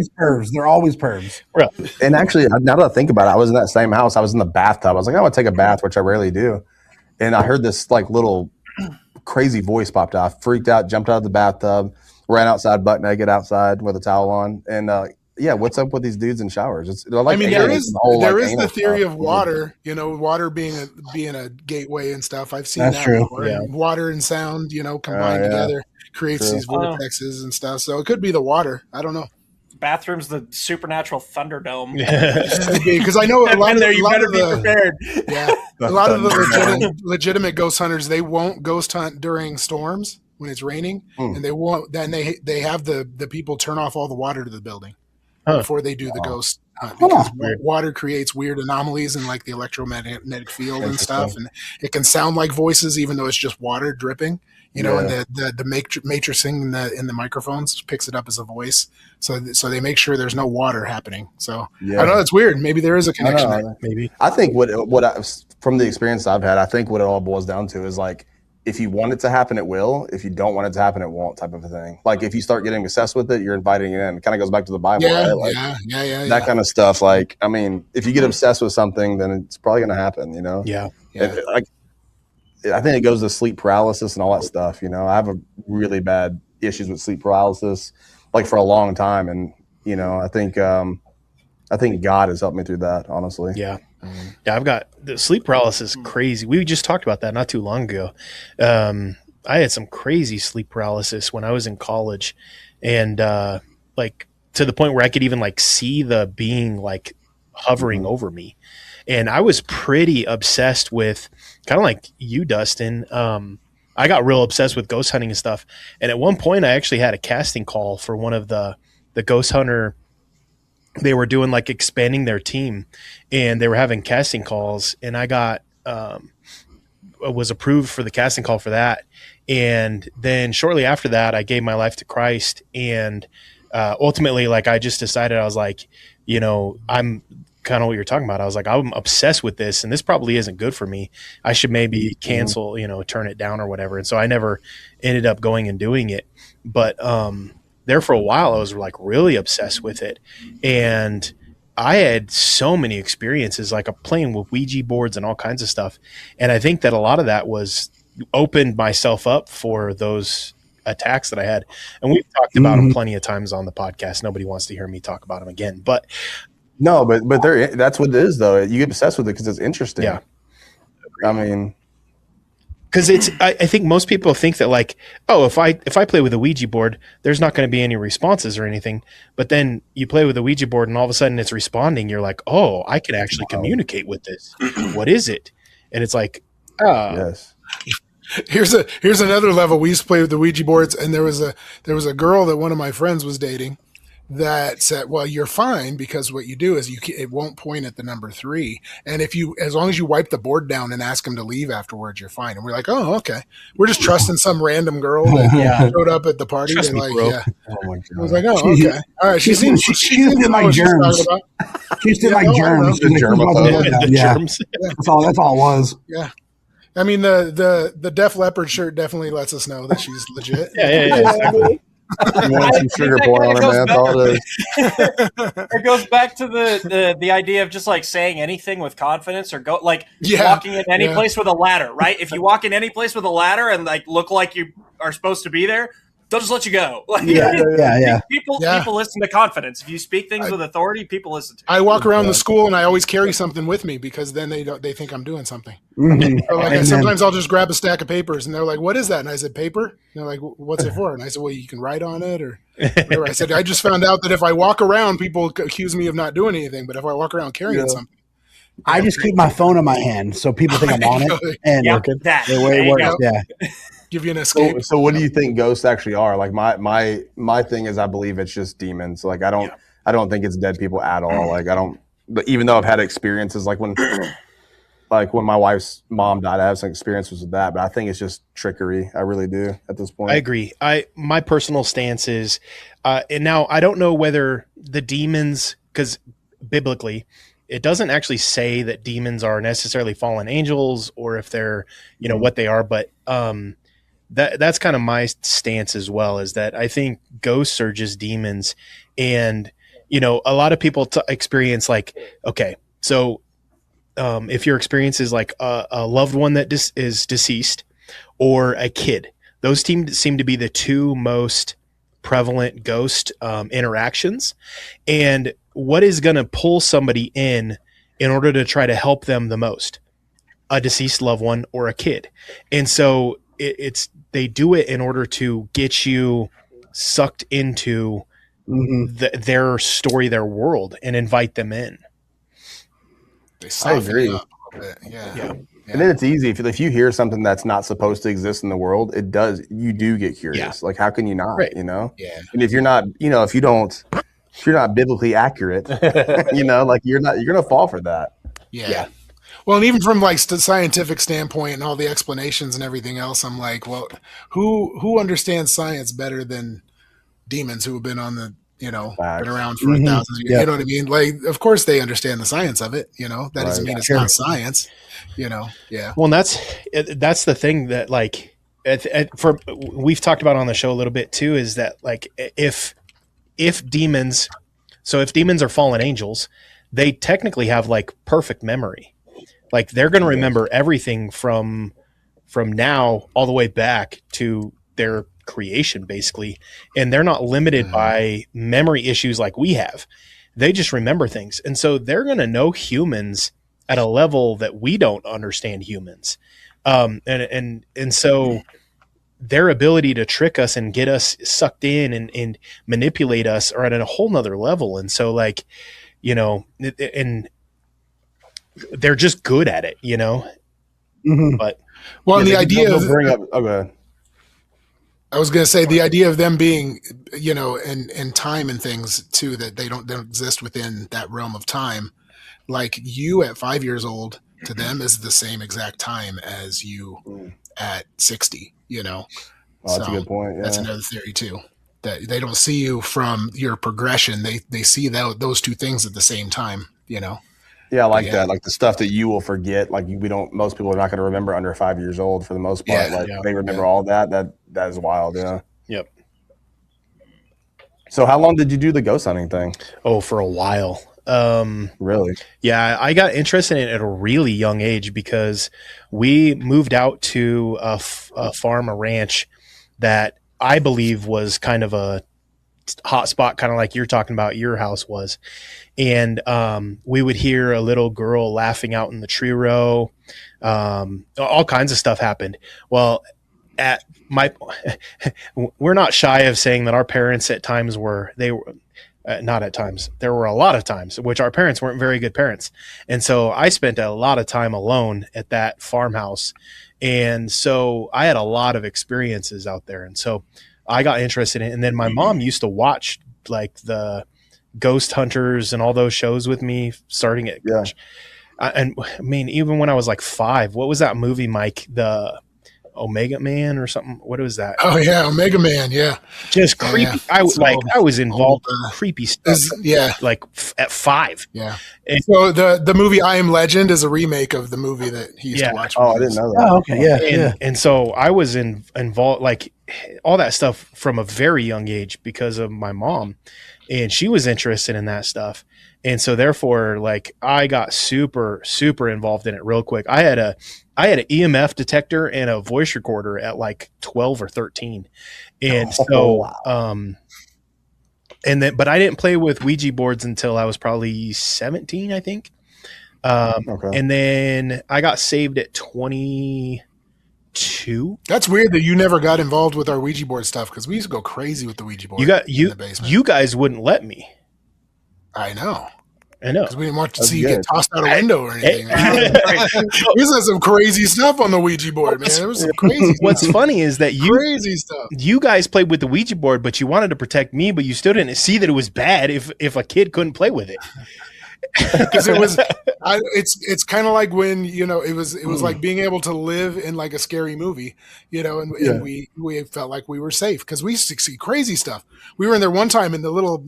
They're always pervs. And actually, now that I think about it, I was in that same house. I was in the bathtub. I was like, I want to take a bath, which I rarely do. And I heard this like little crazy voice popped out. I freaked out, jumped out of the bathtub, ran outside, butt naked outside with a towel on. And what's up with these dudes in showers? There is the theory of water, water being a gateway and stuff. I've seen that true. before. Yeah. Water and sound, combined together creates these vortexes and stuff. So it could be the water. I don't know. Bathroom's the supernatural Thunderdome. Because I know a lot of be prepared. Yeah, a lot of the legitimate ghost hunters, they won't ghost hunt during storms when it's raining, and they won't. Then they have the people turn off all the water to the building before they do the ghost hunt, because water creates weird anomalies in like the electromagnetic field and stuff, and it can sound like voices even though it's just water dripping. And the matrixing in the microphones picks it up as a voice. So they make sure there's no water happening. So I don't know, it's weird. Maybe there is a connection there. Maybe. I think from the experience I've had, I think what it all boils down to is like, if you want it to happen, it will. If you don't want it to happen, it won't, type of a thing. Like if you start getting obsessed with it, you're inviting it in. It kind of goes back to the Bible, right? Like, that kind of stuff. Like, I mean, if you get obsessed with something, then it's probably going to happen, Yeah. I think it goes to sleep paralysis and all that stuff. I have a really bad issues with sleep paralysis, like for a long time. And, I think God has helped me through that, honestly. Yeah. Yeah. I've got the sleep paralysis crazy. We just talked about that not too long ago. I had some crazy sleep paralysis when I was in college, and like to the point where I could even like see the being like hovering over me. And I was pretty obsessed with, kind of like you, Dustin, I got real obsessed with ghost hunting and stuff. And at one point I actually had a casting call for one of the ghost hunter. They were doing like expanding their team, and they were having casting calls, and I got, was approved for the casting call for that. And then shortly after that, I gave my life to Christ. And ultimately, like, I just decided, I was like, you know, I'm kind of what you're talking about. I was like, I'm obsessed with this, and this probably isn't good for me. I should maybe cancel, you know, turn it down or whatever. And so I never ended up going and doing it. But there for a while, I was like really obsessed with it. And I had so many experiences, like playing with Ouija boards and all kinds of stuff. And I think that a lot of that was opened myself up for those attacks that I had. And we've talked about them plenty of times on the podcast. Nobody wants to hear me talk about them again, but no, but that's what it is though. You get obsessed with it because it's interesting. Yeah. I mean, because I think most people think that, like, oh, if I play with a Ouija board, there's not going to be any responses or anything. But then you play with a Ouija board and all of a sudden it's responding. You're like, oh, I can actually communicate with this. What is it? And it's like, yes. Here's another level. We used to play with the Ouija boards, and there was a girl that one of my friends was dating that said, well, you're fine, because what you do is it won't point at the number 3. And as long as you wipe the board down and ask him to leave afterwards, you're fine. And we're like, oh, okay. We're just trusting some random girl that showed up at the party. Trust and me, like, bro. yeah. Oh my God. I was like, oh, okay. All right. She seems like germs. She still like germs. The germaphobe. the Yeah. germs. That's all it was. Yeah. I mean, the Def Leppard shirt definitely lets us know that she's legit. Yeah, exactly. You want some sugar pour on her, man. That's all it is. It goes back to the idea of just like saying anything with confidence, or Yeah. walking in any place with a ladder, right? If you walk in any place with a ladder and like look like you are supposed to be there, they'll just let you go. Like, Yeah. People listen to confidence. If you speak things with authority, people listen to you. I walk around the school and I always carry something with me, because then they think I'm doing something. Or like sometimes I'll just grab a stack of papers and they're like, what is that? And I said, paper. And they're like, what's it for? And I said, well, you can write on it or whatever. I said, I just found out that if I walk around, people accuse me of not doing anything. But if I walk around carrying something, I just keep my phone in my hand so people think I'm on it. And that. the way it works, yeah. give you an escape. So what do you think ghosts actually are? Like my thing is, I believe it's just demons. Like I don't think it's dead people at all. Like but even though I've had experiences like when my wife's mom died, I have some experiences with that, but I think it's just trickery. I really do at this point. I agree. My personal stance is, and now I don't know whether the demons, because biblically, it doesn't actually say that demons are necessarily fallen angels or if they're, you know, what they are, but that's kind of my stance as well, is that I think ghosts are just demons. And, you know, a lot of people experience like, okay, so if your experience is like a loved one that is deceased or a kid, those seem to be the two most prevalent ghost interactions. And what is going to pull somebody in order to try to help them the most? A deceased loved one or a kid. And so they do it in order to get you sucked into their story, their world, and invite them in. I agree. Yeah. And then it's easy if you hear something that's not supposed to exist in the world, you do get curious. Yeah. Like, how can you not? Right. You know? Yeah. And if you're not, if you're not biblically accurate, like you're gonna fall for that. Yeah. Well, and even from like scientific standpoint and all the explanations and everything else, I'm like, well, who understands science better than demons who have been on the, been around for 1,000 years? Yeah. You know what I mean? Like, of course they understand the science of it. That doesn't mean it's not science. Yeah. Well, and that's the thing that like we've talked about on the show a little bit too, is that like if demons are fallen angels, they technically have like perfect memory. Like they're going to remember everything from now all the way back to their creation, basically. And they're not limited by memory issues like we have. They just remember things. And so they're going to know humans at a level that we don't understand humans. And so their ability to trick us and get us sucked in and manipulate us are at a whole nother level. And so like, and they're just good at it, But Well, and the idea of bring up. Oh, go ahead. I was going to say the idea of them being, in time and things too, that they don't exist within that realm of time. Like you at 5 years old to them is the same exact time as you at 60. Oh, that's a good point. Yeah. That's another theory too. That they don't see you from your progression. They see those two things at the same time. Yeah, I like that. Like the stuff that you will forget. Like most people are not going to remember under 5 years old for the most part. They remember all that. That is wild. Yeah. Yep. So how long did you do the ghost hunting thing? Oh, for a while. Really? Yeah, I got interested in it at a really young age because we moved out to a farm, a ranch that I believe was kind of a hot spot, kind of like you're talking about your house was. And we would hear a little girl laughing out in the tree row. All kinds of stuff happened. Well, we're not shy of saying that our parents at times not at times. There were a lot of times which our parents weren't very good parents. And so I spent a lot of time alone at that farmhouse. And so I had a lot of experiences out there. And so I got interested in it. And then my mom used to watch like the Ghost Hunters and all those shows with me starting at, and I mean, even when I was like 5, what was that movie, Mike? The Omega Man or something? What was that? Oh yeah, Omega Man. Yeah, just creepy. Yeah. I was involved in creepy stuff. Like at 5. Yeah. And so the movie I Am Legend is a remake of the movie that he used to watch. Oh, I didn't know that. Oh, okay. Yeah. And so I was involved, like all that stuff from a very young age because of my mom, and she was interested in that stuff. And so therefore, like I got super, super involved in it real quick. I had an EMF detector and a voice recorder at like 12 or 13. And but I didn't play with Ouija boards until I was probably 17, I think. And then I got saved at 22. That's weird that you never got involved with our Ouija board stuff, because we used to go crazy with the Ouija board in the basement. You guys wouldn't let me. I know. Because we didn't want to see you get tossed out a window or anything. We said some crazy stuff on the Ouija board, man. There was some crazy What's funny is that crazy stuff. You guys played with the Ouija board, but you wanted to protect me, but you still didn't see that it was bad if a kid couldn't play with it. Because it's kind of like when it was like being able to live in like a scary movie, and we felt like we were safe because we used to see crazy stuff. We were in there one time and the little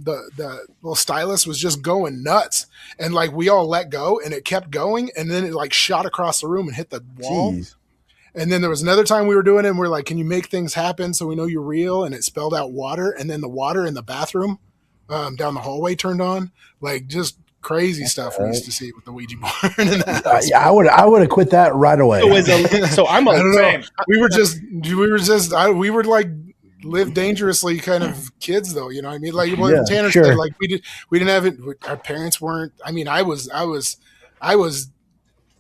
stylus was just going nuts, and like we all let go and it kept going, and then it like shot across the room and hit the wall. Jeez. And then there was another time we were doing it and we're like, can you make things happen so we know you're real? And it spelled out water, and then the water in the bathroom down the hallway turned on, like just crazy stuff we used to see with the Ouija board in the house. Yeah, I would have quit that right away. So I'm I don't know. We were like live dangerously kind of kids though, you know what I mean? Like Tanner said, like we didn't have it. Our parents weren't. I mean, I was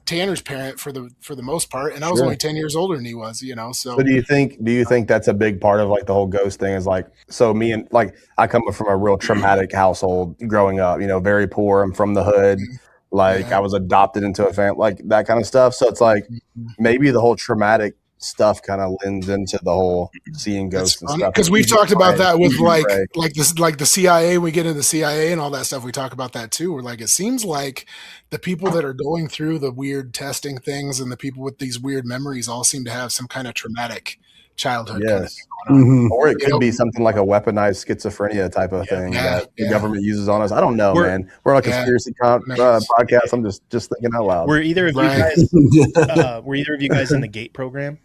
Tanner's parent for the most part, and I was only 10 years older than he was, So do you think that's a big part of like the whole ghost thing? Is like, so me and like I come from a real traumatic household growing up, very poor. I'm from the hood. Like I was adopted into a family, like that kind of stuff. So it's like maybe the whole traumatic stuff kind of lends into the whole seeing ghosts and stuff. Because we've talked about that with like the CIA. We get into the CIA and all that stuff. We talk about that too. We're like, it seems like the people that are going through the weird testing things and the people with these weird memories all seem to have some kind of traumatic childhood. Yes. Kind of going on. Or it could be something like a weaponized schizophrenia type of thing that the government uses on us. I don't know, man. We're on a conspiracy podcast. I'm just thinking out loud. Were either of you guys in the GATE program?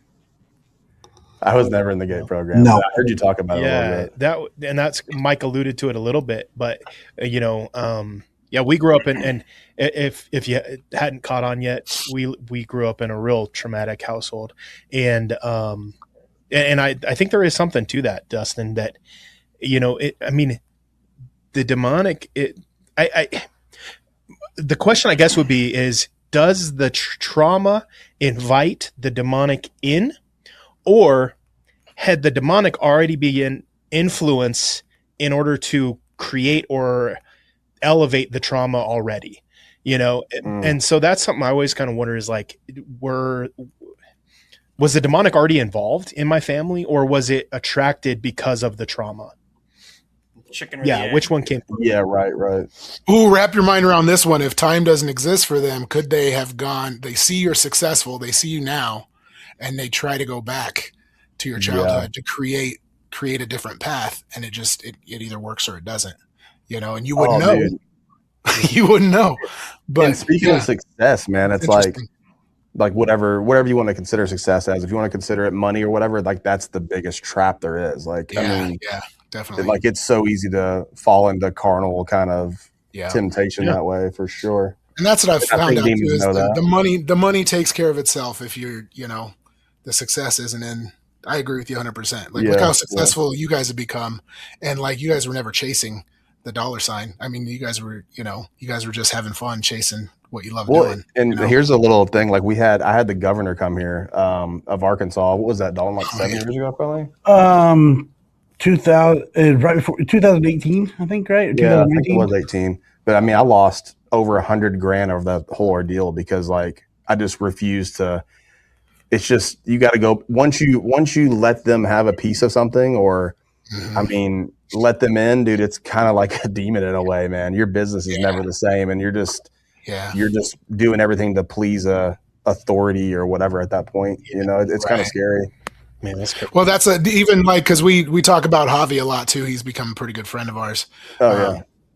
I was never in the GATE program. No, I heard you talk about it a little bit. That's Mike alluded to it a little bit, but we grew up and if you hadn't caught on yet, we grew up in a real traumatic household, and I think there is something to that, Dustin. That the demonic. The question I guess would be is, does the trauma invite the demonic in? Or had the demonic already been influence in order to create or elevate the trauma already? And so that's something I always kind of wonder is like, was the demonic already involved in my family, or was it attracted because of the trauma? Chicken or Yeah, the egg? which one came first? Yeah, right. Ooh, wrap your mind around this one. If time doesn't exist for them, could they have gone? They see you're successful. They see you now, and they try to go back to your childhood to create a different path, and it either works or it doesn't. And you wouldn't know. Dude. You wouldn't know. But and speaking of success, man, it's interesting. like whatever you want to consider success as. If you want to consider it money or whatever, like that's the biggest trap there is. Like, I mean, definitely. like it's so easy to fall into carnal kind of temptation that way for sure. And that's what I've found out too, is that. the money takes care of itself if you're, the success isn't in. I agree with you 100%. Like, look how successful you guys have become. And like, you guys were never chasing the dollar sign. I mean, you guys were just having fun chasing what you love doing. And here's a little thing. Like I had the governor come here of Arkansas. What was that, Dalton? Like 7 years ago, probably? 2000, right before 2018, I think, right? Yeah, I think it was 18. But I mean, I lost over $100,000 over that whole ordeal because like I just refused to. It's just you got to go once you let them have a piece of something, or I mean, let them in, dude. It's kind of like a demon in a way, man. Your business is never the same, and you're just doing everything to please a authority or whatever at that point. It's kind of scary. Man, that's crazy. Well, that's even like, because we talk about Javi a lot too. He's become a pretty good friend of ours.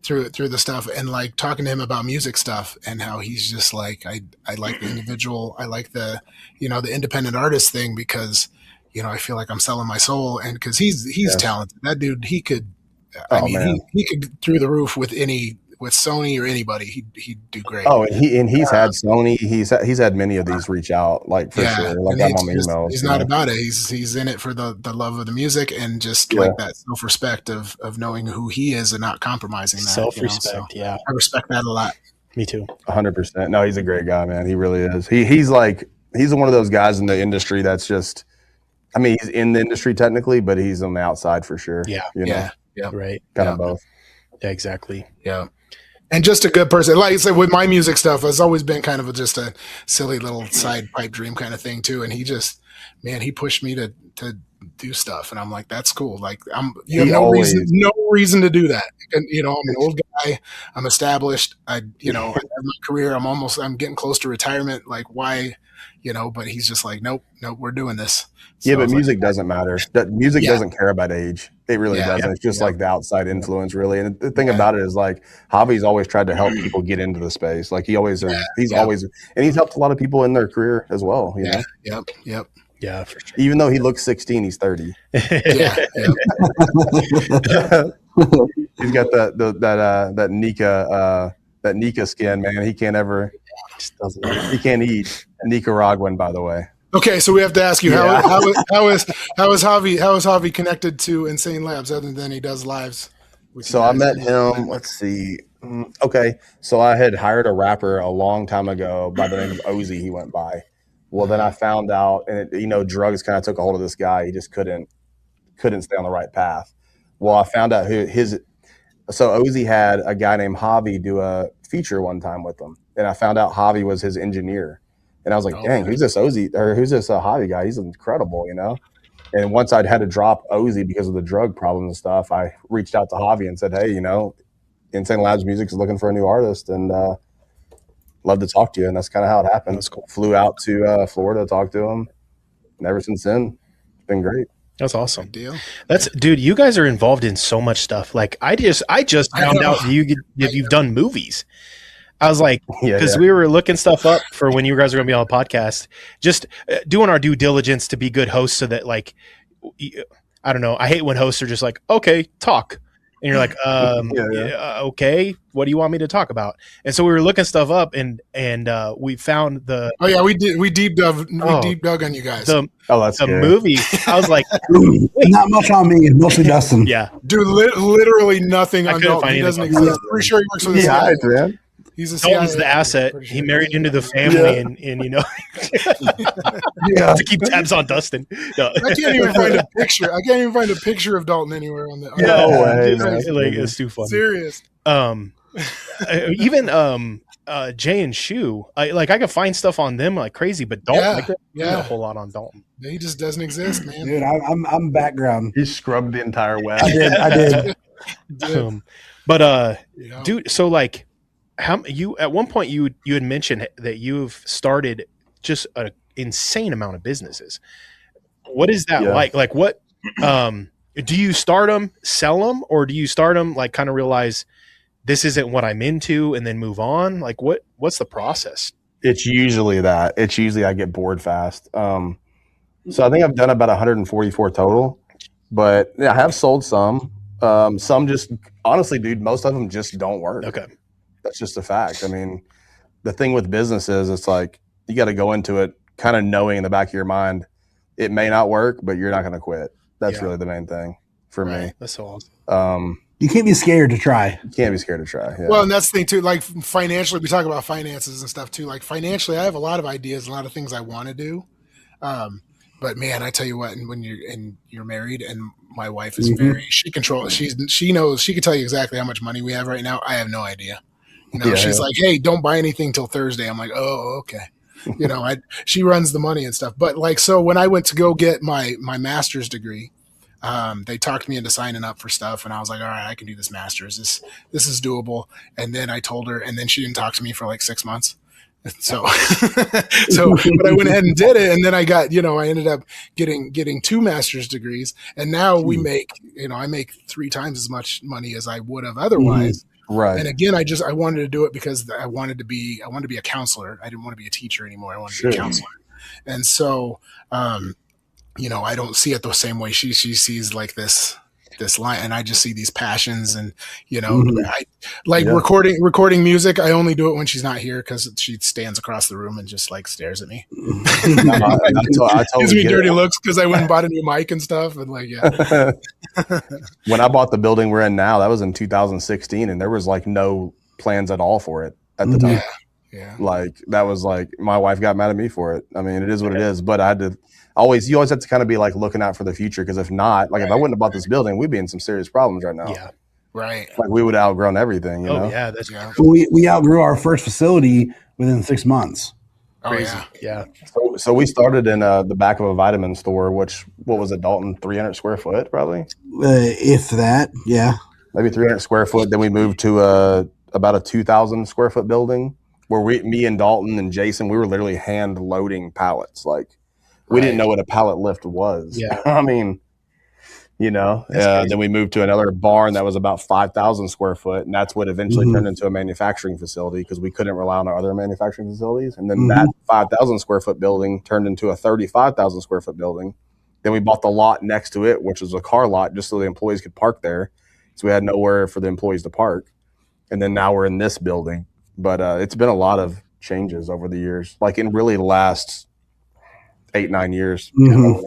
Through the stuff, and like talking to him about music stuff and how he's just like, I like the individual, I like the the independent artist thing, because I feel like I'm selling my soul, and because he's talented. That dude, he could, he could through the roof with Sony or anybody. He'd do great. Oh, and he's had Sony. He's had many of these reach out, like for sure. Like I'm on the emails. He's not about it. He's in it for the love of the music, and just like that self-respect of knowing who he is and not compromising that. Self-respect, I respect that a lot. Me too. 100%. No, he's a great guy, man. He really is. He's one of those guys in the industry that's just. I mean, he's in the industry technically, but he's on the outside for sure. Yeah. Right. Kind of both. Yeah, exactly. Yeah. And just a good person. Like I said, with my music stuff, it's always been kind of just a silly little side pipe dream kind of thing too. And he just, he pushed me to do stuff. And I'm like, that's cool. Like you have no reason to do that. And, I'm an old guy. I'm established. I have my career. I'm getting close to retirement. Like why, but he's just like, nope, we're doing this. So but music doesn't matter. That music doesn't care about age. It really doesn't. It's just like the outside influence, really. And the thing about it is, like, Javi's always tried to help people get into the space. Like he always, he's always, and he's helped a lot of people in their career as well. You know? Yep. Yeah, for sure. Even though he looks 16, he's 30. He's got that Nika skin, man. He can't ever. He can't eat Nicaraguan, by the way. Okay, so we have to ask you how is Javi connected to Insane Labz other than he does lives? So I met him. Let's see. Okay, so I had hired a rapper a long time ago by the name of Ozzy. He went by. Well, then I found out, and drugs kind of took a hold of this guy. He just couldn't stay on the right path. Well, I found out so Ozzy had a guy named Javi do a feature one time with him, and I found out Javi was his engineer. And I was like, dang, who's this Ozzy, or who's this Javi guy? He's incredible, And once I'd had to drop Ozzy because of the drug problems and stuff, I reached out to Javi and said, hey, Insane Labz Music is looking for a new artist, and love to talk to you. And that's kind of how it happened. Cool. Flew out to Florida to talk to him. And ever since then, it's been great. That's awesome. Good deal. Dude, you guys are involved in so much stuff. Like I just found out you've done movies. I was like, because we were looking stuff up for when you guys are going to be on the podcast, just doing our due diligence to be good hosts, so that, like, I don't know. I hate when hosts are just like, okay, talk. And you're like, okay, what do you want me to talk about? And so we were looking stuff up, and we found the. Oh yeah, we deep dug on you guys. The movie. I was like, not much on me, mostly Dustin. Yeah, dude, literally nothing on Dalton. He doesn't exist. I'm pretty sure he works for this guy. Man. He's a Dalton's the asset. Sure. He married into the family, and to keep tabs on Dustin. No. I can't even find a picture of Dalton anywhere on the. No way, like it's too funny. Serious. Even Jay and Shu, I could find stuff on them like crazy, but Dalton, I couldn't find a whole lot on Dalton. He just doesn't exist, man. Dude, I'm background. He scrubbed the entire web. I did. Dude, so like, how you at one point you had mentioned that you've started just an insane amount of businesses. What is that like? Like, what do you start them, sell them, or do you start them like kind of realize this isn't what I'm into and then move on? Like, what's the process? It's usually that. It's usually I get bored fast. So I think I've done about 144 total, but yeah, I have sold some. Some just honestly, dude, most of them just don't work. Okay. That's just a fact. I mean, the thing with business is it's like you got to go into it kind of knowing in the back of your mind it may not work, but you're not going to quit. That's really the main thing for me. That's so awesome. You can't be scared to try. You can't be scared to try. Yeah. Well, and that's the thing too. Like financially, we talk about finances and stuff too. Like financially, I have a lot of ideas, a lot of things I want to do. But man, I tell you what, and when you're married, and my wife is she controls. She knows. She can tell you exactly how much money we have right now. I have no idea. She's like, hey, don't buy anything till Thursday. I'm like, oh, okay. She runs the money and stuff. But like, so when I went to go get my master's degree, they talked me into signing up for stuff, and I was like, all right, I can do this master's. This is doable. And then I told her, and then she didn't talk to me for like 6 months. So, but I went ahead and did it. And then I got, I ended up getting 2 master's degrees, and now we make, I make 3 times as much money as I would have otherwise. Right. And again, I wanted to do it because I wanted to be a counselor. I didn't want to be a teacher anymore. I wanted to be a counselor. And so, I don't see it the same way she sees like this line, and I just see these passions, and I like recording music. I only do it when she's not here because she stands across the room and just like stares at me. I gives me dirty looks because I went and bought a new mic and stuff, and like When I bought the building we're in now, that was in 2016, and there was like no plans at all for it at the time. Yeah. Like that was like my wife got mad at me for it. I mean, it is what it is, but I had to. You always have to kind of be like looking out for the future, because if not, like if I wouldn't have bought this building, we'd be in some serious problems right now. Yeah, right. Like we would have outgrown everything. You know? Yeah, that's we outgrew our first facility within 6 months. Crazy. Yeah. So we started in the back of a vitamin store, what was it, Dalton? 300 square foot, probably. If that, yeah, maybe 300 square foot. Then we moved to about a 2,000 square foot building where me and Dalton and Jason, we were literally hand loading pallets, like. We didn't know what a pallet lift was. Yeah. I mean, then we moved to another barn that was about 5,000 square foot. And that's what eventually turned into a manufacturing facility, because we couldn't rely on our other manufacturing facilities. And then that 5,000 square foot building turned into a 35,000 square foot building. Then we bought the lot next to it, which was a car lot, just so the employees could park there. So we had nowhere for the employees to park. And then now we're in this building. But it's been a lot of changes over the years, like in really the last 8-9 years. Yeah.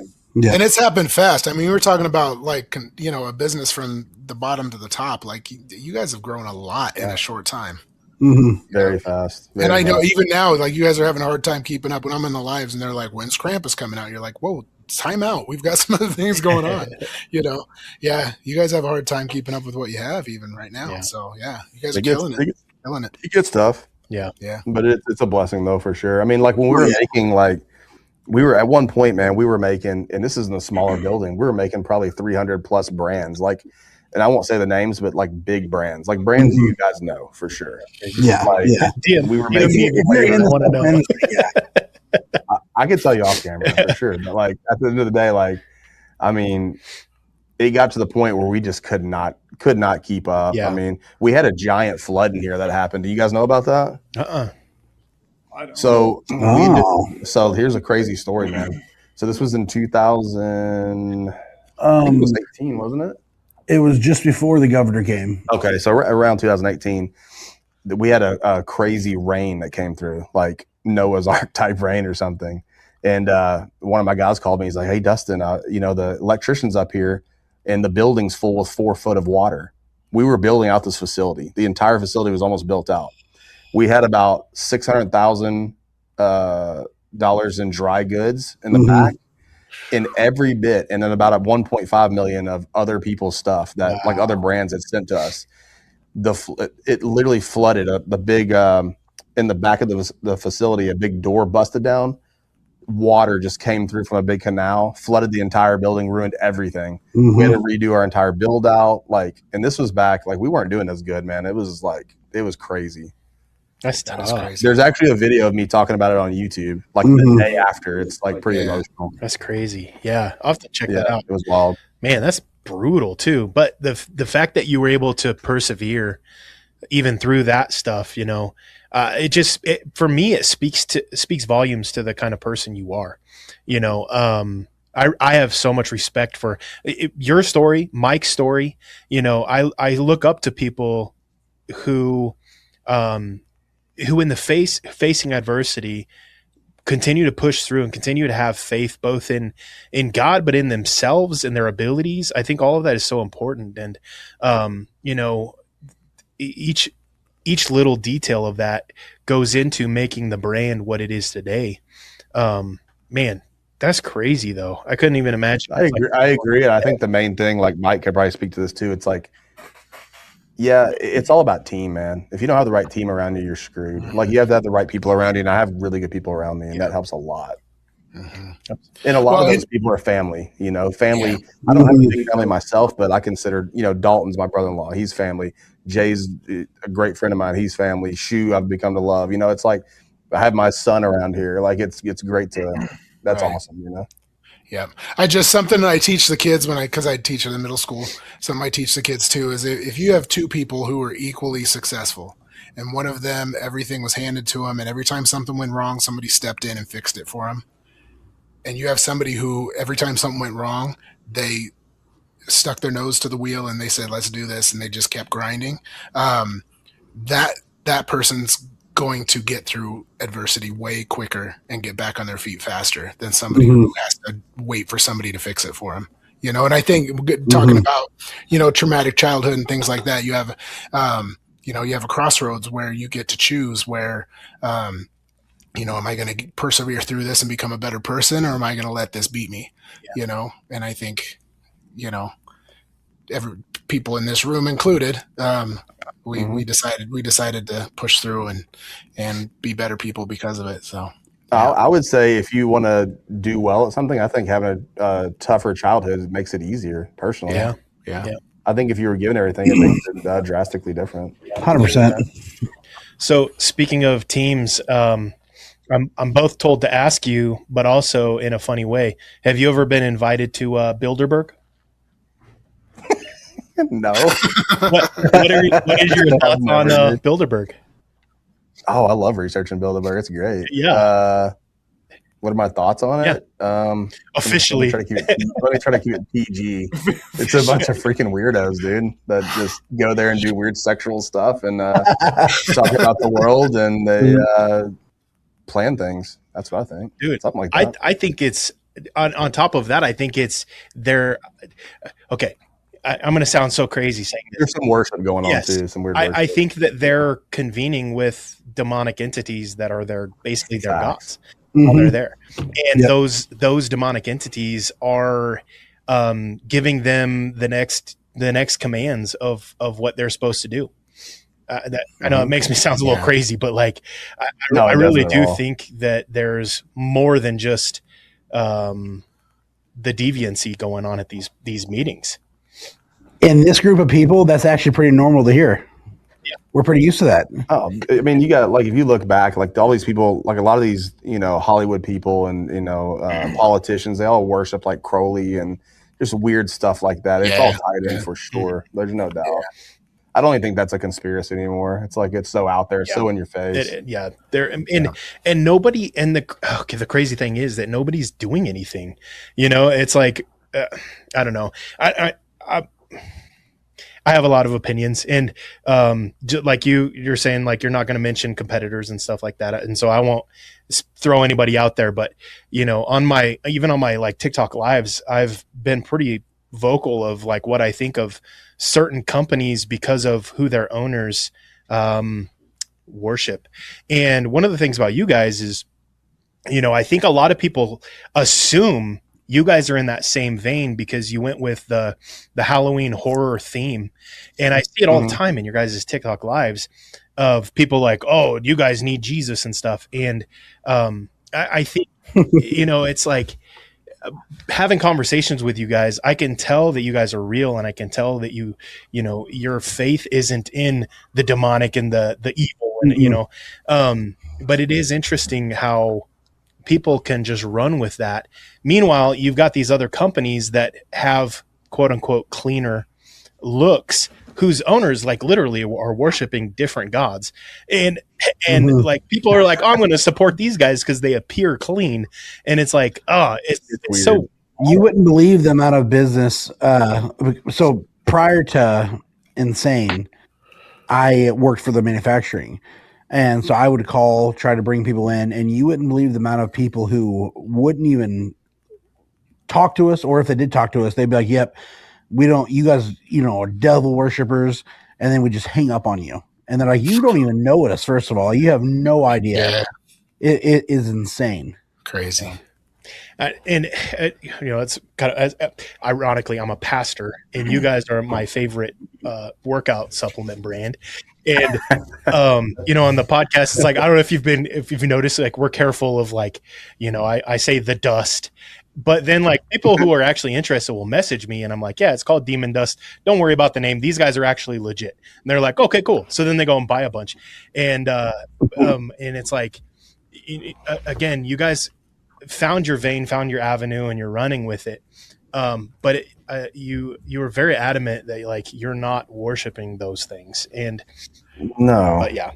And it's happened fast. I mean, we were talking about like, a business from the bottom to the top. Like you guys have grown a lot in a short time. Very fast. And I know even now, like you guys are having a hard time keeping up when I'm in the lives, and they're like, when's Krampus coming out? You're like, whoa, time out. We've got some other things going on, Yeah. You guys have a hard time keeping up with what you have even right now. Yeah. So yeah, you guys are killing it. It gets tough. Yeah. Yeah. But it's a blessing though, for sure. I mean, like when we were making we were at one point, man, we were making, and this is in a smaller building, we were making probably 300 plus brands, like, and I won't say the names, but like big brands, like brands you guys know for sure. Yeah. We were making. I could tell you off camera for sure, but like at the end of the day, like, I mean, it got to the point where we just could not keep up. Yeah. I mean, we had a giant flood in here that happened. Do you guys know about that? So here's a crazy story, man. So this was in 2000. It was 18, wasn't it? It was just before the governor came. Okay, so around 2018, we had a crazy rain that came through, like Noah's Ark type rain or something. And one of my guys called me. He's like, "Hey, Dustin, the electrician's up here, and the building's full with 4 foot of water." We were building out this facility. The entire facility was almost built out. We had about $600,000 in dry goods in the back, in every bit, and then about $1.5 million of other people's stuff that like other brands had sent to us. It literally flooded the big. in the back of the facility, a big door busted down. Water just came through from a big canal, flooded the entire building, ruined everything. We had to redo our entire build out. Like, and this was back, like, we weren't doing as good, man. It was crazy. That's crazy. There's actually a video of me talking about it on YouTube, like the day after. It's like pretty emotional. That's crazy. Yeah. I'll have to check that out. It was wild. Man, that's brutal too. But the fact that you were able to persevere even through that stuff, you know, for me, it speaks volumes to the kind of person you are. You know, I have so much respect for your story, Mike's story. You know, I look up to people who in the facing adversity continue to push through and continue to have faith both in God, but in themselves and their abilities. I think all of that is so important. And, you know, each little detail of that goes into making the brand what it is today. Man, that's crazy though. I couldn't even imagine. I agree. And I think the main thing, like Mike could probably speak to this too. It's like, yeah, it's all about team, man. If you don't have the right team around you, you're screwed. Like, you have to have the right people around you, and I have really good people around me, and that helps a lot. And a lot of those people are family, you know, family. I don't have a big family myself, but I consider, you know, Dalton's my brother-in-law. He's family. Jay's a great friend of mine. He's family. Shu, I've become to love. You know, it's like I have my son around here. Like, it's great that's awesome, you know. Yeah. Something that I teach the kids because I teach in the middle school, something I teach the kids too, is if you have two people who are equally successful and one of them, everything was handed to them, and every time something went wrong, somebody stepped in and fixed it for them. And you have somebody who every time something went wrong, they stuck their nose to the wheel and they said, let's do this. And they just kept grinding. That person's going to get through adversity way quicker and get back on their feet faster than somebody who has to wait for somebody to fix it for them. You know, and I think talking about, you know, traumatic childhood and things like that, you have, you know, you have a crossroads where you get to choose where, you know, am I going to persevere through this and become a better person, or am I going to let this beat me? You know, and I think, you know, people in this room included, we decided to push through and be better people because of it. So I would say if you want to do well at something, I think having a tougher childhood makes it easier personally. Yeah. I think if you were given everything, it makes it drastically different. 100%. So speaking of teams, I'm both told to ask you, but also in a funny way. Have you ever been invited to Bilderberg? No. What is your thoughts on Bilderberg? Oh, I love researching Bilderberg. It's great. Yeah. What are my thoughts on it? Officially. Let me try to keep it PG. It's a bunch of freaking weirdos, dude, that just go there and do weird sexual stuff and talk about the world, and they plan things. That's what I think. Dude, something like that. I think it's on top of that. I think it's okay. I'm going to sound so crazy saying this. There's some worship going on too. Some weird. I think that they're convening with demonic entities that are basically their gods while they're there, and those demonic entities are giving them the next commands of what they're supposed to do. I know it makes me sound a little crazy, but like I really do think that there's more than just the deviancy going on at these meetings. In this group of people, that's actually pretty normal to hear. Yeah. We're pretty used to that. Oh, I mean, you got, like, if you look back, like all these people, like a lot of these, you know, Hollywood people and, you know, politicians, they all worship like Crowley and just weird stuff like that. It's all tied in for sure. There's no doubt. I don't even think that's a conspiracy anymore. It's like, it's so out there, so in your face. And nobody, and the crazy thing is that nobody's doing anything. You know, it's like, I don't know. I have a lot of opinions, and like you're saying, like, you're not going to mention competitors and stuff like that, and so I won't throw anybody out there. But you know, even on my like TikTok lives, I've been pretty vocal of like what I think of certain companies because of who their owners worship. And one of the things about you guys is, you know, I think a lot of people assume you guys are in that same vein because you went with the Halloween horror theme. And I see it all the time in your guys' TikTok lives. of people like, oh, you guys need Jesus and stuff. And I think, it's like having conversations with you guys, I can tell that you guys are real, and I can tell that your faith isn't in the demonic and the evil, and but it is interesting how people can just run with that. Meanwhile, you've got these other companies that have quote unquote cleaner looks, whose owners like literally are worshiping different gods, and like people are like, oh, I'm going to support these guys because they appear clean, and it's like, it's so you wouldn't believe the amount of business. So prior to Insane, I worked for the manufacturing, and so I would try to bring people in, and you wouldn't believe the amount of people who wouldn't even talk to us, or if they did talk to us, they'd be like, yep, we don't, you guys, are devil worshipers, and then we just hang up on you. And they're like, you don't even know us, first of all. You have no idea. Yeah. It is insane. Crazy. It's kind of ironically, I'm a pastor, and you guys are my favorite workout supplement brand. And on the podcast, it's like, I don't know if you've noticed, like, we're careful of, like, I say the dust, but then like people who are actually interested will message me, and I'm like, yeah, it's called Demon Dust. Don't worry about the name. These guys are actually legit. And they're like, okay, cool. So then they go and buy a bunch, and it's like, again, you guys found your vein, found your avenue, and you're running with it. But you were very adamant that, like, you're not worshiping those things. And no, but yeah,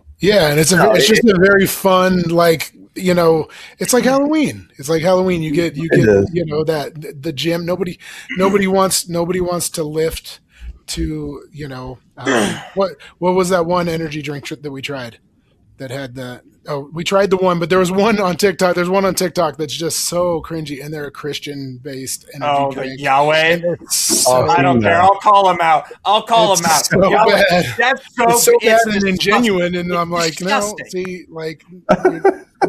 and it's just a very fun, like, it's like Halloween. It's like Halloween. You get that the gym. Nobody wants to lift to what was that one energy drink that we tried that had we tried the one, but there was one on TikTok. There's one on TikTok that's just so cringy, and they're a Christian-based energy drink. Yahweh. I don't care. I'll call them out. So Yahweh. bad. That's it's so bad and disgusting. ingenuine, and I'm like, disgusting. No, see, like,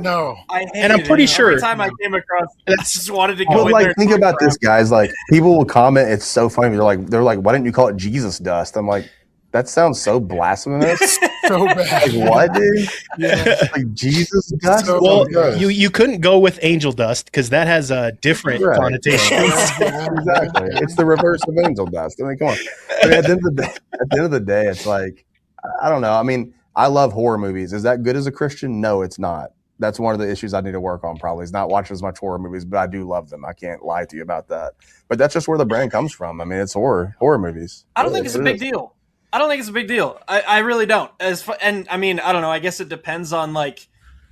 no. And I'm pretty sure every time I came across, I just wanted to go. But in like, there think about this, guys. Like, people will comment. It's so funny. They're like, why didn't you call it Jesus dust? I'm like, that sounds so blasphemous. So bad. Like, what, dude? Yeah. Like, Jesus dust? Well, you couldn't go with angel dust because that has a different connotation. Exactly. It's the reverse of angel dust. I mean, come on. I mean, at the end of the day, it's like, I don't know. I mean, I love horror movies. Is that good as a Christian? No, it's not. That's one of the issues I need to work on, probably, is not watching as much horror movies, but I do love them. I can't lie to you about that. But that's just where the brand comes from. I mean, it's horror movies. I don't think it's a big deal. I really don't. And I mean, I don't know. I guess it depends on, like,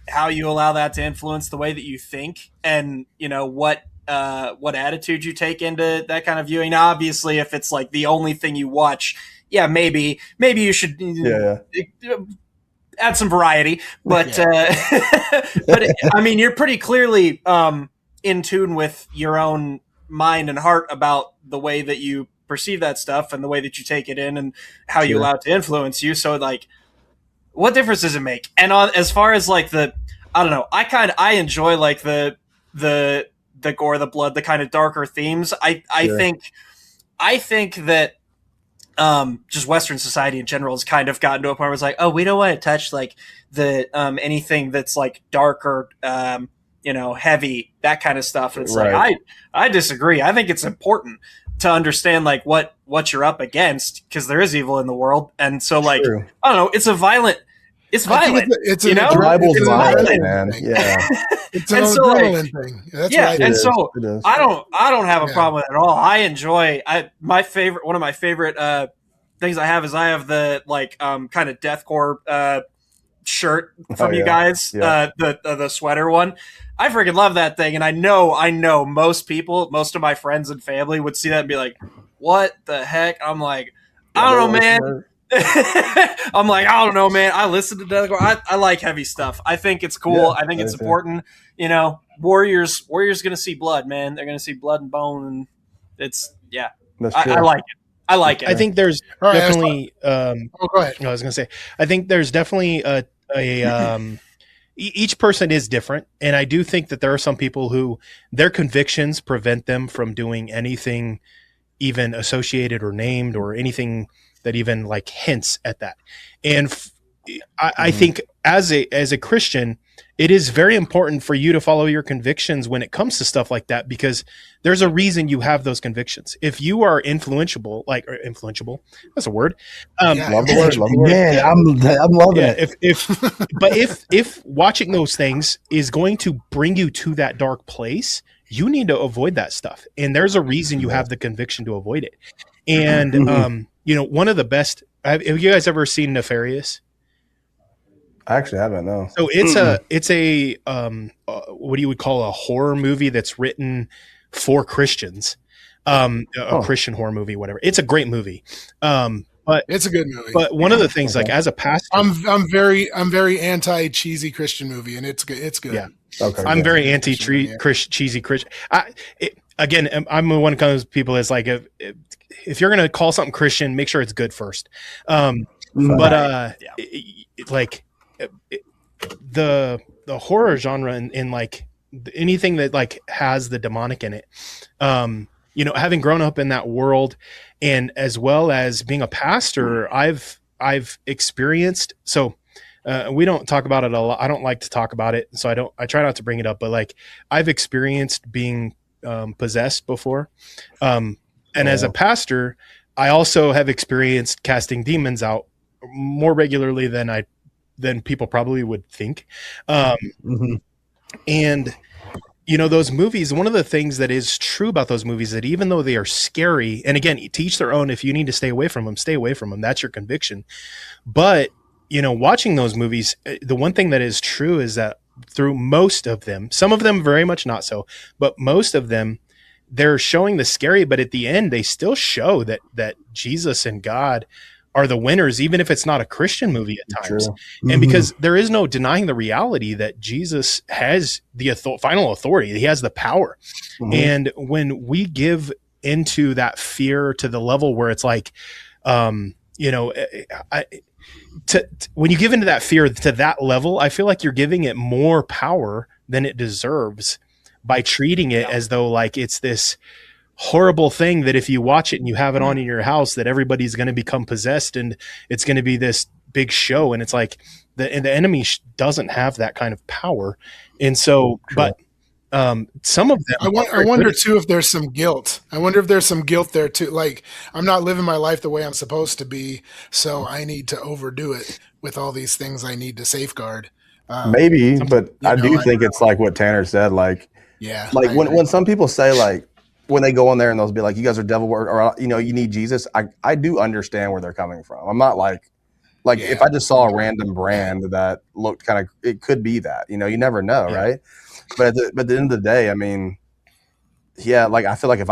how you allow that to influence the way that you think, and what attitude you take into that kind of viewing. Now, obviously, if it's like the only thing you watch, yeah, maybe you should add some variety. But but I mean, you're pretty clearly in tune with your own mind and heart about the way that you perceive that stuff and the way that you take it in and how you allow it to influence you. So, like, what difference does it make? And as far as, like, I don't know, I enjoy, like, the gore, the blood, the kind of darker themes. I think that just Western society in general has kind of gotten to a point where it's like, oh, we don't want to touch, like, the anything that's, like, dark or heavy, that kind of stuff. And it's like, I disagree. I think it's important to understand, like, what you're up against, because there is evil in the world. And so, like, I don't know, it's violent. It's violent. It's violent, man. Yeah. It's an and so, adrenaline thing. That's yeah, and is. so It is. I don't have a problem with it at all. I enjoy one of my favorite things I have the, like, kind of deathcore shirt from you guys, the sweater one. I freaking love that thing, and I know most of my friends and family would see that and be like, what the heck? I'm like, I don't know, man. I'm like, I don't know, man. I listen to deathcore. I like heavy stuff. I think it's cool. I think it's important. Warriors gonna see blood, man. They're gonna see blood and bone, and it's I like it. I like it. I think there's definitely go ahead. I was gonna say, I think there's definitely a each person is different, and I do think that there are some people who their convictions prevent them from doing anything even associated or named or anything that even, like, hints at that. And I think as a Christian, it is very important for you to follow your convictions when it comes to stuff like that, because there's a reason you have those convictions. If you are influential, that's a word. Love the word. Love the word. Yeah, I'm loving it. If watching those things is going to bring you to that dark place, you need to avoid that stuff. And there's a reason you have the conviction to avoid it. And one of the best. Have you guys ever seen Nefarious? I actually haven't, no. So it's a what you would call a horror movie that's written for Christians, a Christian horror movie, whatever. It's a great movie, but it's a good movie. But one of the things, like as a pastor, I'm very anti cheesy Christian movie, and it's good. It's good. Yeah, okay. I'm very anti cheesy Christian. Again, I'm one of those people that's like, if you're gonna call something Christian, make sure it's good first. The horror genre and like anything that like has the demonic in it, having grown up in that world, and as well as being a pastor, I've experienced. So we don't talk about it a lot. I don't like to talk about it, so I try not to bring it up. But like I've experienced being possessed before, and as a pastor, I also have experienced casting demons out more regularly than people probably would think. And those movies, one of the things that is true about those movies, that even though they are scary, and again, to each their own, if you need to stay away from them, stay away from them. That's your conviction. But, watching those movies, the one thing that is true is that through most of them, some of them very much not so, but most of them, they're showing the scary, but at the end, they still show that Jesus and God are the winners, even if it's not a Christian movie at times. And because there is no denying the reality that Jesus has the final authority. He has the power. And when we give into that fear to the level where it's like, when you give into that fear to that level, I feel like you're giving it more power than it deserves by treating it as though like it's this horrible thing that if you watch it and you have it on in your house, that everybody's going to become possessed and it's going to be this big show. And it's like the enemy doesn't have that kind of power. And so, but some of them, I wonder too, if there's some guilt. I wonder if there's some guilt there too. Like, I'm not living my life the way I'm supposed to be, so I need to overdo it with all these things I need to safeguard. Maybe, but I do think it's like what Tanner said. Like, when some people say like, when they go in there and they'll be like, you guys are devil work, or you need Jesus. I do understand where they're coming from. I'm not like if I just saw a random brand that looked kind of, it could be that, you never know. Right. But at the end of the day, I mean, like I feel like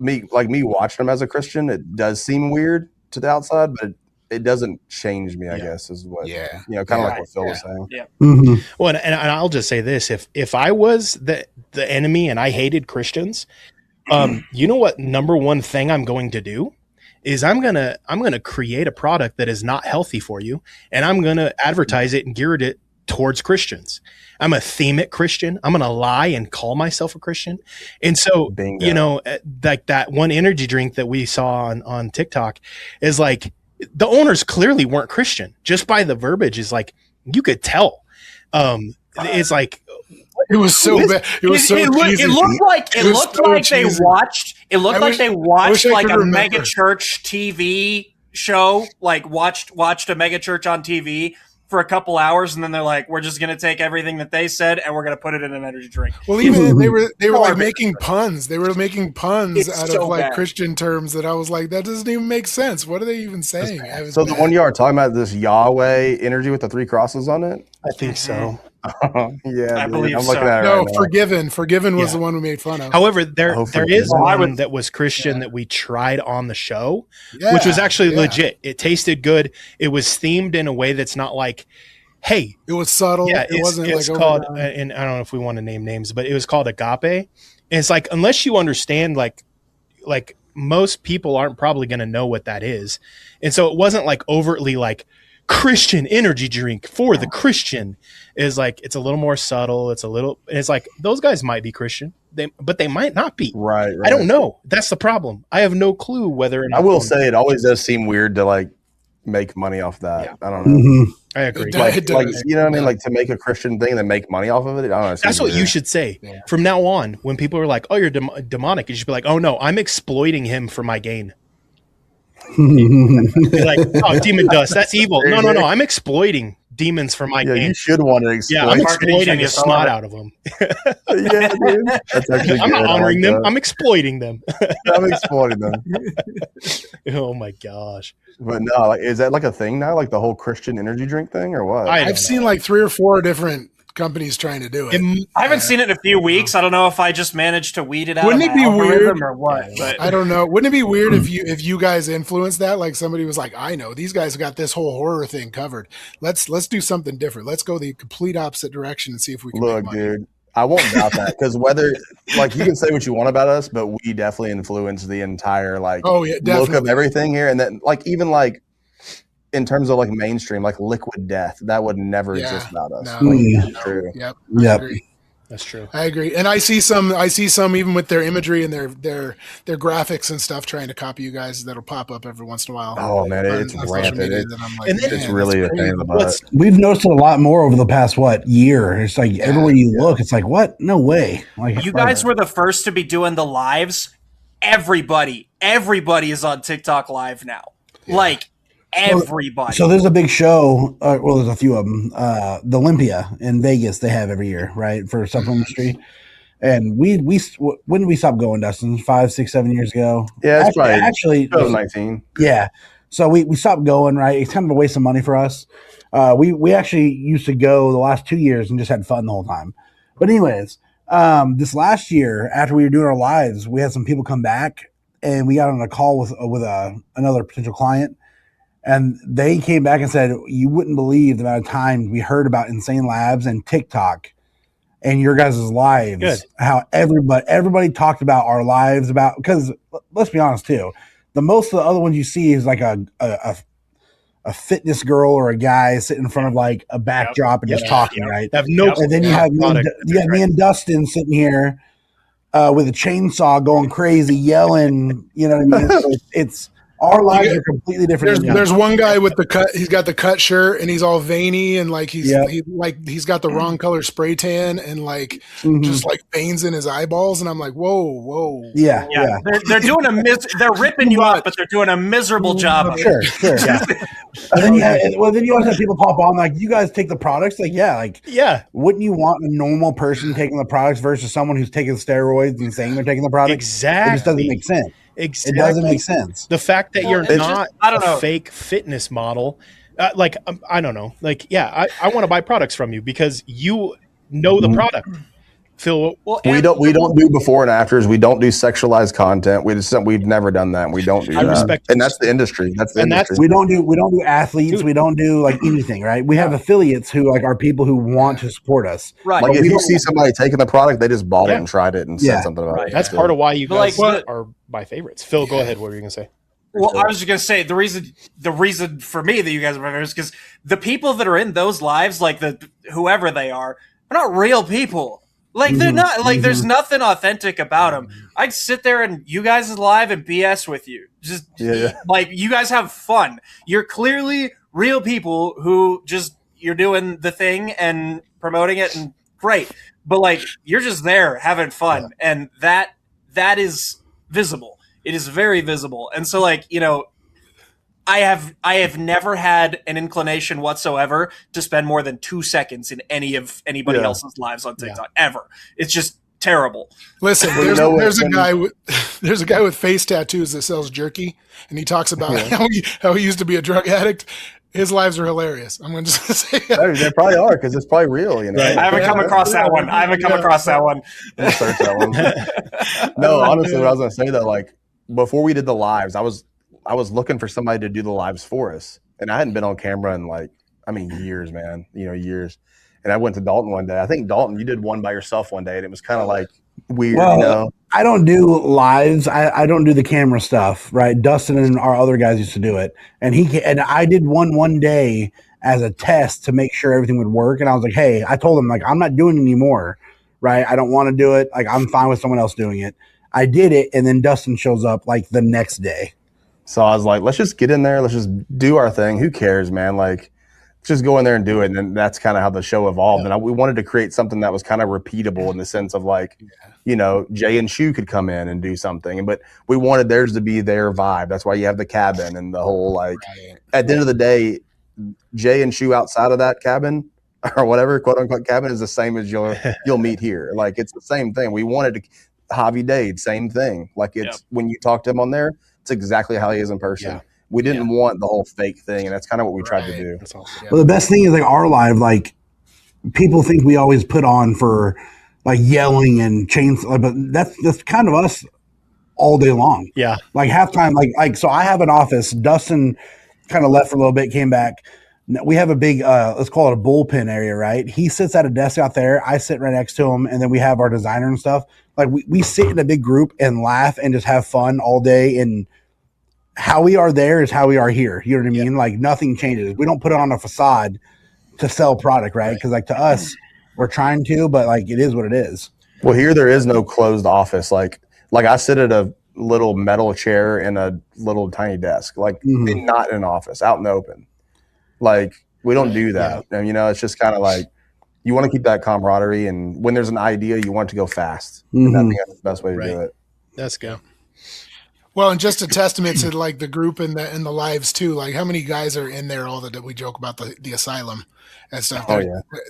me watching them as a Christian, it does seem weird to the outside, but it doesn't change me, I guess, is what, kind of like what Phil was saying. Yeah. Well, and I'll just say this, if I was the enemy and I hated Christians, you know what number one thing I'm going to do is I'm gonna create a product that is not healthy for you, and I'm gonna advertise it and gear it towards Christians. I'm a theme it Christian. I'm gonna lie and call myself a Christian. And so, like that one energy drink that we saw on TikTok is like, the owners clearly weren't Christian. Just by the verbiage is like, you could tell. It's like, it was so bad. It was so cheesy. It looked like they watched. It looked like they watched like a mega church TV show. Like watched a mega church on TV for a couple hours, and then they're like, "We're just gonna take everything that they said and we're gonna put it in an energy drink." Well, even they were like making puns. They were making puns out of like Christian terms that I was like, that doesn't even make sense. What are they even saying? So the one you are talking about, this Yahweh energy with the 3 crosses on it? I think so. I believe I'm looking so. at it No, right now. Forgiven was the one we made fun of. However, there is one that was Christian that we tried on the show, which was actually legit. It tasted good. It was themed in a way that's not like, hey, it was subtle. Yeah, it wasn't it's like called, and I don't know if we want to name names, but it was called Agape. And it's like, unless you understand, like most people aren't probably going to know what that is. And so it wasn't like overtly like Christian energy drink for the Christian. Is like, it's a little more subtle. It's like, those guys might be Christian, but they might not be. Right. I don't know. That's the problem. I have no clue whether or not. I will say it always does seem weird to like make money off that. Yeah. I don't know. Mhm. I agree. Like, It does. you know what I mean? Like to make a Christian thing and then make money off of it. I don't know. That's what you should say Yeah. from now on. When people are like, "Oh, you're demonic," you should be like, "Oh no, I'm exploiting him for my gain." Be like, "Oh, demon dust, that's evil." No, I'm exploiting demons for my Yeah, gain. you should want to exploit. Yeah, I'm Marketing exploiting the genius, I love snot it. out of them. Yeah, dude. That's actually I'm good. not I honoring like them. that. I'm exploiting them. I'm exploiting them. Oh my gosh. But no, like, is that like a thing now? Like the whole Christian energy drink thing, or what? I don't I've seen like 3 or 4 different companies trying to do it. I haven't seen it in a few weeks. I don't know if I just managed to weed it out. Wouldn't of it my be algorithm weird? or what? But I don't know. Wouldn't it be weird if you guys influenced that? Like somebody was like, I know these guys got this whole horror thing covered. Let's do something different. Let's go the complete opposite direction and see if we can Look, make money. dude, I won't doubt that because whether like you can say what you want about us, but we definitely influence the entire like Oh yeah, look of definitely. everything here, and then like even like in terms of like mainstream, like Liquid Death, that would never Yeah, exist without us. no, Like, Yeah. it's true. Yep. Yep. I agree. That's true. I agree. And I see some even with their imagery and their graphics and stuff trying to copy you guys that'll pop up every once in a while. Oh man, on- it's on social rampant. media It's, that I'm like, and then- man, it's really a that's thing in the What's butt. We've noticed it a lot more over the past year. It's like Yeah. everywhere you look, it's like what? No way! Like you guys were the first to be doing the lives. Everybody is on TikTok live now. Like everybody. So there's a big show. Well, there's a few of them. The Olympia in Vegas they have every year, right, for supplement industry. And we when did we stop going, Dustin? 5, 6, 7 years ago. Yeah, it's probably actually 2019. yeah. So we stopped going, right? It's kind of a waste of money for us. We actually used to go the last 2 years and just had fun the whole time. But anyways, this last year after we were doing our lives, we had some people come back and we got on a call with another potential client. And they came back and said, you wouldn't believe the amount of times we heard about Insane Labs and TikTok and your guys' lives. Good. How everybody talked about our lives because let's be honest too, the most of the other ones you see is like a fitness girl or a guy sitting in front of like a backdrop and just talking, right? Have no. And then you have me and Dustin sitting here with a chainsaw going crazy, yelling. You know what I mean? So it's our lives are completely different. There's one guy with the cut. He's got the cut shirt and he's all veiny and like he's got the wrong color spray tan and like just like veins in his eyeballs. And I'm like, whoa. Yeah. They're doing they're ripping you off, but they're doing a miserable job of it. Sure. Yeah. And then you always have people pop on like, you guys take the products. Like, yeah. Wouldn't you want a normal person taking the products versus someone who's taking steroids and saying they're taking the products? Exactly. It just doesn't make sense. Exactly. It doesn't make sense. The fact that you're not I don't know. a fake fitness model, I don't know. Like, yeah, I want to buy products from you because you know the product. Phil, We don't do before and afters. We don't do sexualized content. We've never done that. We don't do I that. respect And that's the industry. We don't do athletes. Dude. We don't do like anything, right? We have affiliates who like are people who want to support us. Right. Like But if we you don't- see somebody taking the product, they just bought Yeah. it and tried it and Yeah. said something about it. that's part of why you But, guys like, are my favorites. Phil, go ahead. What were you gonna say? Well, I was just gonna say the reason for me that you guys are my favorites is because the people that are in those lives, like whoever they are not real people. Like they're not like there's nothing authentic about them. I'd sit there and you guys is live and BS with you. Just like you guys have fun. You're clearly real people who just you're doing the thing and promoting it and great. But like you're just there having fun and that is visible. It is very visible. And so like, you know, I have never had an inclination whatsoever to spend more than 2 seconds in anybody else's lives on TikTok ever. It's just terrible. Listen, Well, there's a guy with face tattoos that sells jerky, and he talks about how he used to be a drug addict. His lives are hilarious. I'm going to just say They probably are because it's probably real. You know, Right. I haven't come across that one. Search that one. No, honestly, what I was gonna say though, like before we did the lives, I was looking for somebody to do the lives for us, and I hadn't been on camera in years, man. Years. And I went to Dalton one day. I think Dalton, you did one by yourself one day, and it was kind of like weird. Well, I don't do lives. I don't do the camera stuff, right? Dustin and our other guys used to do it, and I did one day as a test to make sure everything would work. And I was like, hey, I told him like I'm not doing it anymore, right? I don't want to do it. Like I'm fine with someone else doing it. I did it, and then Dustin shows up like the next day. So I was like, let's just get in there. Let's just do our thing. Who cares, man? Like, let's just go in there and do it. And then that's kind of how the show evolved. And we wanted to create something that was kind of repeatable in the sense of like, you know, Jay and Shu could come in and do something, but we wanted theirs to be their vibe. That's why you have the cabin and the whole, like, at the end of the day, Jay and Shu outside of that cabin or whatever, quote unquote cabin, is the same as you'll meet here. Like, it's the same thing. We wanted to, Javi Dade, same thing. Like, it's when you talk to him on there, it's exactly how he is in person. Yeah. We didn't want the whole fake thing, and that's kind of what we tried to do. That's awesome. Well, the best thing is like our live, like people think we always put on for like yelling and chains, but that's kind of us all day long. Yeah. Like halftime, like so I have an office. Dustin kind of left for a little bit, came back. We have a big, let's call it a bullpen area, right? He sits at a desk out there. I sit right next to him, and then we have our designer and stuff. Like we sit in a big group and laugh and just have fun all day. And how we are there is how we are here. You know what I mean? Like nothing changes. We don't put it on a facade to sell product, right? Because like to us, we're trying to, but like it is what it is. Well, here there is no closed office. Like I sit at a little metal chair in a little tiny desk, like not in an office, out in the open. Like we don't do that. And, you know, it's just kind of like you want to keep that camaraderie, and when there's an idea, you want it to go fast. And I think that's the best way to do it. Let's go. Well, and just a testament to like the group and the lives too. Like how many guys are in there all that we joke about the asylum and stuff.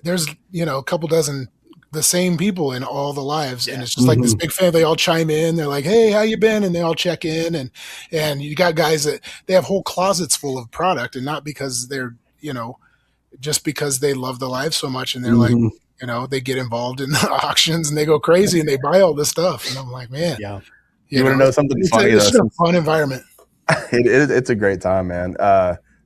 There's you know, a couple dozen the same people in all the lives, and it's just like this big family. They all chime in. They're like, "Hey, how you been?" And they all check in, and you got guys that they have whole closets full of product, and not because they're, you know, just because they love the live so much, and they're like, you know, they get involved in the auctions and they go crazy and they buy all this stuff, and I'm like, man, you want to know something funny? It's a fun environment. It's a great time, man.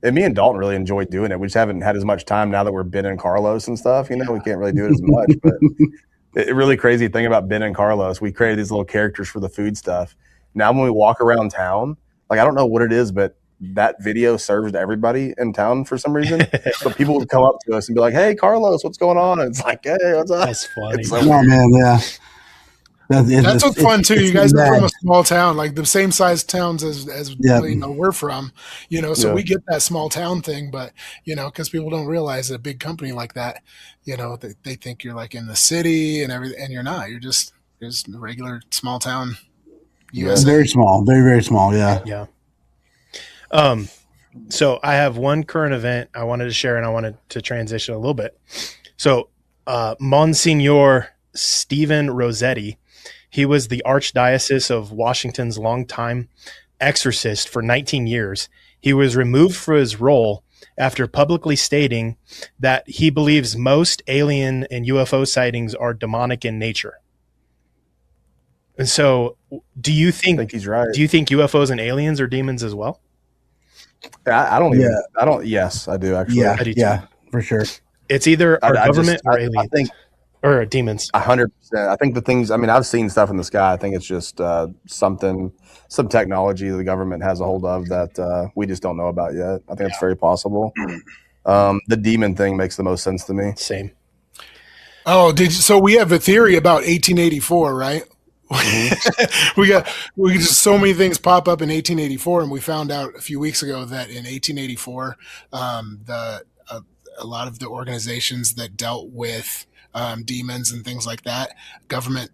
And me and Dalton really enjoy doing it. We just haven't had as much time now that we're Ben and Carlos and stuff. You know, we can't really do it as much. But a really crazy thing about Ben and Carlos, we created these little characters for the food stuff. Now when we walk around town, like I don't know what it is, but that video serves to everybody in town for some reason. So people would come up to us and be like, "Hey, Carlos, what's going on?" And it's like, "Hey, what's up?" That's funny. So oh man, yeah. That's what's fun too. You guys are from a small town, like the same size towns as you know we're from. You know, so we get that small town thing, but you know, because people don't realize that a big company like that, you know, they think you're like in the city and everything, and you're not. You're just a regular small town. USA. Very small, very very small. Yeah. So I have one current event I wanted to share, and I wanted to transition a little bit. So, Monsignor Stephen Rossetti. He was the Archdiocese of Washington's longtime exorcist for 19 years. He was removed from his role after publicly stating that he believes most alien and UFO sightings are demonic in nature. And so, do you think he's right? Do you think UFOs and aliens are demons as well? I don't even. I don't. Yes, I do actually. Yeah, I do too. yeah, for sure. It's either our government or aliens. I think. Or demons. 100%. I think the things, I mean, I've seen stuff in the sky. I think it's just some technology the government has a hold of that we just don't know about yet. I think it's very possible. The demon thing makes the most sense to me. Same. Oh, so we have a theory about 1884, right? we just so many things pop up in 1884, and we found out a few weeks ago that in 1884, a lot of the organizations that dealt with demons and things like that, government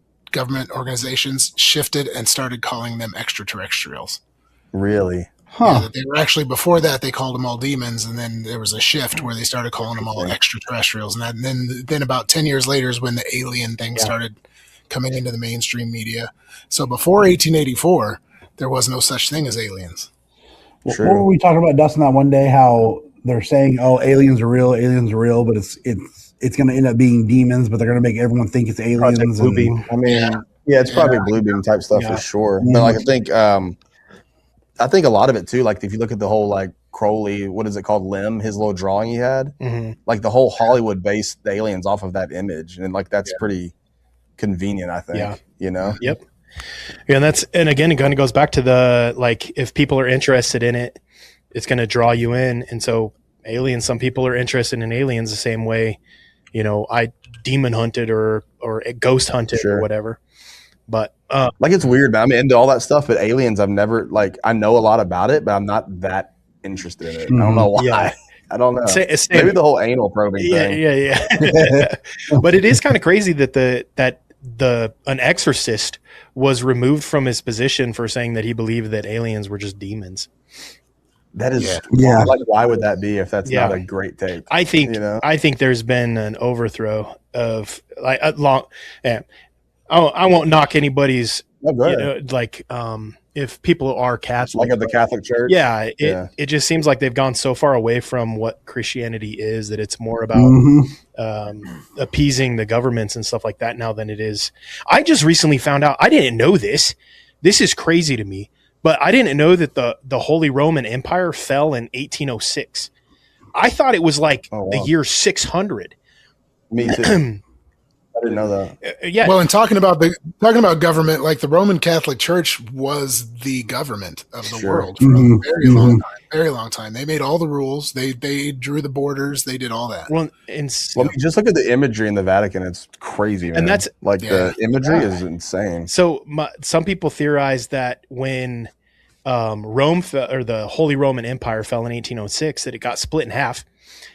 organizations shifted and started calling them extraterrestrials. Really? Huh. Yeah, they were actually, before that they called them all demons, and then there was a shift where they started calling them all extraterrestrials, and then about 10 years later is when the alien thing started coming into the mainstream media. So before 1884 there was no such thing as aliens. What were we talking about, Dustin, that one day, how they're saying, oh, aliens are real, but it's going to end up being demons, but they're going to make everyone think it's aliens. Blue beam. I mean, it's probably blue beam type stuff for sure. But like, I think a lot of it too, like if you look at the whole like Crowley, what is it called, Limb, his little drawing he had, like the whole Hollywood based the aliens off of that image, and like that's pretty convenient, I think. You know. Yep. Yeah, and again, it kind of goes back to the, like, if people are interested in it, it's going to draw you in, and so aliens. Some people are interested in aliens the same way, you know, I demon hunted or ghost hunted or whatever. But Like, it's weird, man. I'm into all that stuff, but aliens, I've never, like, I know a lot about it, but I'm not that interested in it. I don't know why. Yeah. I don't know. Same. Maybe the whole anal probing thing. Yeah. But it is kind of crazy that an exorcist was removed from his position for saying that he believed that aliens were just demons. That is, Yeah. like, why would that be if that's not a great take? I think there's been an overthrow of like a long. Yeah, I won't knock anybody's. If people are Catholic, like at the Catholic Church. Yeah, it just seems like they've gone so far away from what Christianity is that it's more about appeasing the governments and stuff like that now than it is. I just recently found out. I didn't know this. This is crazy to me, but I didn't know that the Holy Roman Empire fell in 1806. I thought it was like the year 600. Me too. I didn't know that. Yeah. Well, and talking about government, like the Roman Catholic Church was the government of the world for a very long time. They made all the rules. They drew the borders. They did all that. Well, just look at the imagery in the Vatican. It's crazy, man. And that's like the imagery is insane. So some people theorize that when Rome or the Holy Roman Empire fell in 1806, that it got split in half.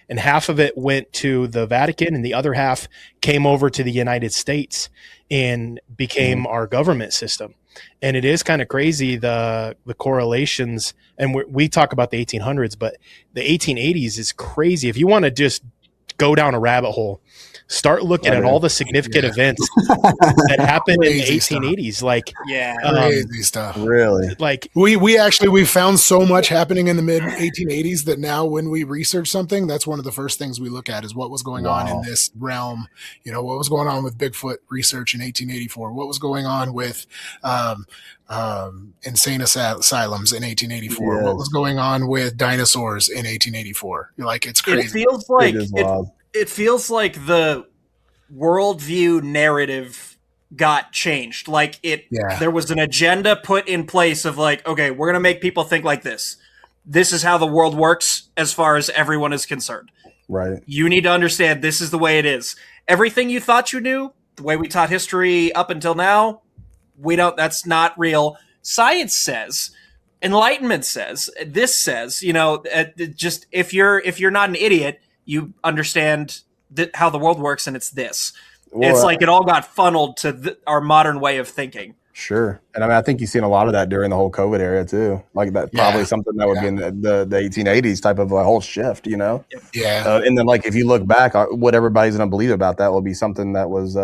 And half of it went to the Vatican and the other half came over to the United States and became our government system. And it is kind of crazy, the correlations. And we talk about the 1800s, but the 1880s is crazy. If you want to just go down a rabbit hole, start looking at all the significant events that happened in the 1880s. Stuff. Like, crazy stuff. Really? Like we found so much happening in the mid 1880s that now when we research something, that's one of the first things we look at is what was going on in this realm. You know, what was going on with Bigfoot research in 1884? What was going on with insane asylums in 1884? Yes. What was going on with dinosaurs in 1884? You're like, it's crazy. It feels like the worldview narrative got changed. Like there was an agenda put in place of like, okay, we're going to make people think like this. This is how the world works as far as everyone is concerned. Right. You need to understand this is the way it is. Everything you thought you knew, the way we taught history up until now, that's not real. Science says, Enlightenment says, this says, just if you're not an idiot, you understand how the world works, and it's this. Well, it's like it all got funneled to our modern way of thinking. Sure. And I mean, I think you've seen a lot of that during the whole COVID era too. Like that probably something that would be in the 1880s type of a whole shift, Yeah. And then like, if you look back, what everybody's going to believe about that will be something that was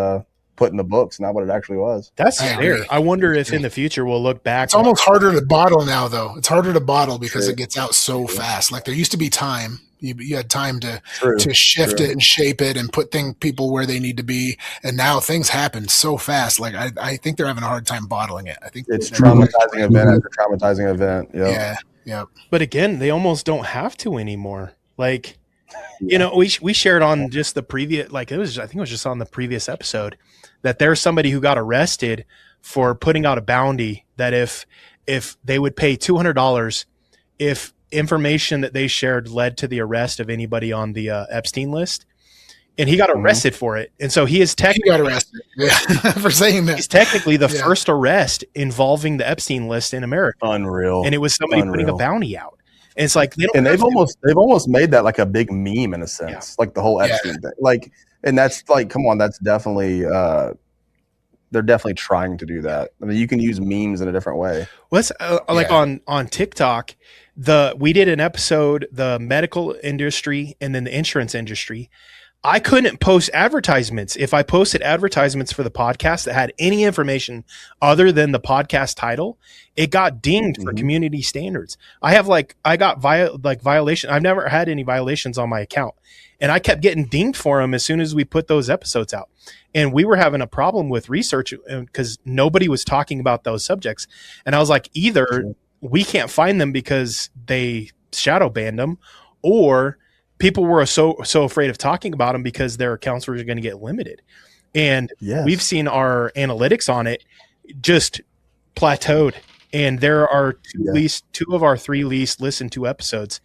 put in the books, not what it actually was. That's fair. I wonder if in the future we'll look back. It's almost harder to bottle now, though. It's harder to bottle because it gets out so fast. Like there used to be time. You had time to shift it and shape it and put people where they need to be. And now things happen so fast. Like I think they're having a hard time bottling it. I think it's traumatizing event after traumatizing event. Yeah. But again, they almost don't have to anymore. Like, we shared on just the previous, like I think it was just on the previous episode that there's somebody who got arrested for putting out a bounty that if they would pay $200, if information that they shared led to the arrest of anybody on the Epstein list, and he got arrested for it. And so he got arrested for saying that. He's technically the first arrest involving the Epstein list in America. Unreal. And it was somebody putting a bounty out. And it's like they've almost made that like a big meme in a sense, like the whole Epstein thing. Like, and that's like, come on, that's definitely they're definitely trying to do that. I mean, you can use memes in a different way. Well, it's like on TikTok, we did an episode, the medical industry and then the insurance industry. I couldn't post advertisements. If I posted advertisements for the podcast that had any information other than the podcast title, it got dinged for community standards. I got violation. I've never had any violations on my account, and I kept getting dinged for them as soon as we put those episodes out. And we were having a problem with research because nobody was talking about those subjects. And I was like, either we can't find them because they shadow banned them, or people were so afraid of talking about them because their accounts were going to get limited. And we've seen our analytics on it just plateaued. And there are at least two of our 3 least listened to episodes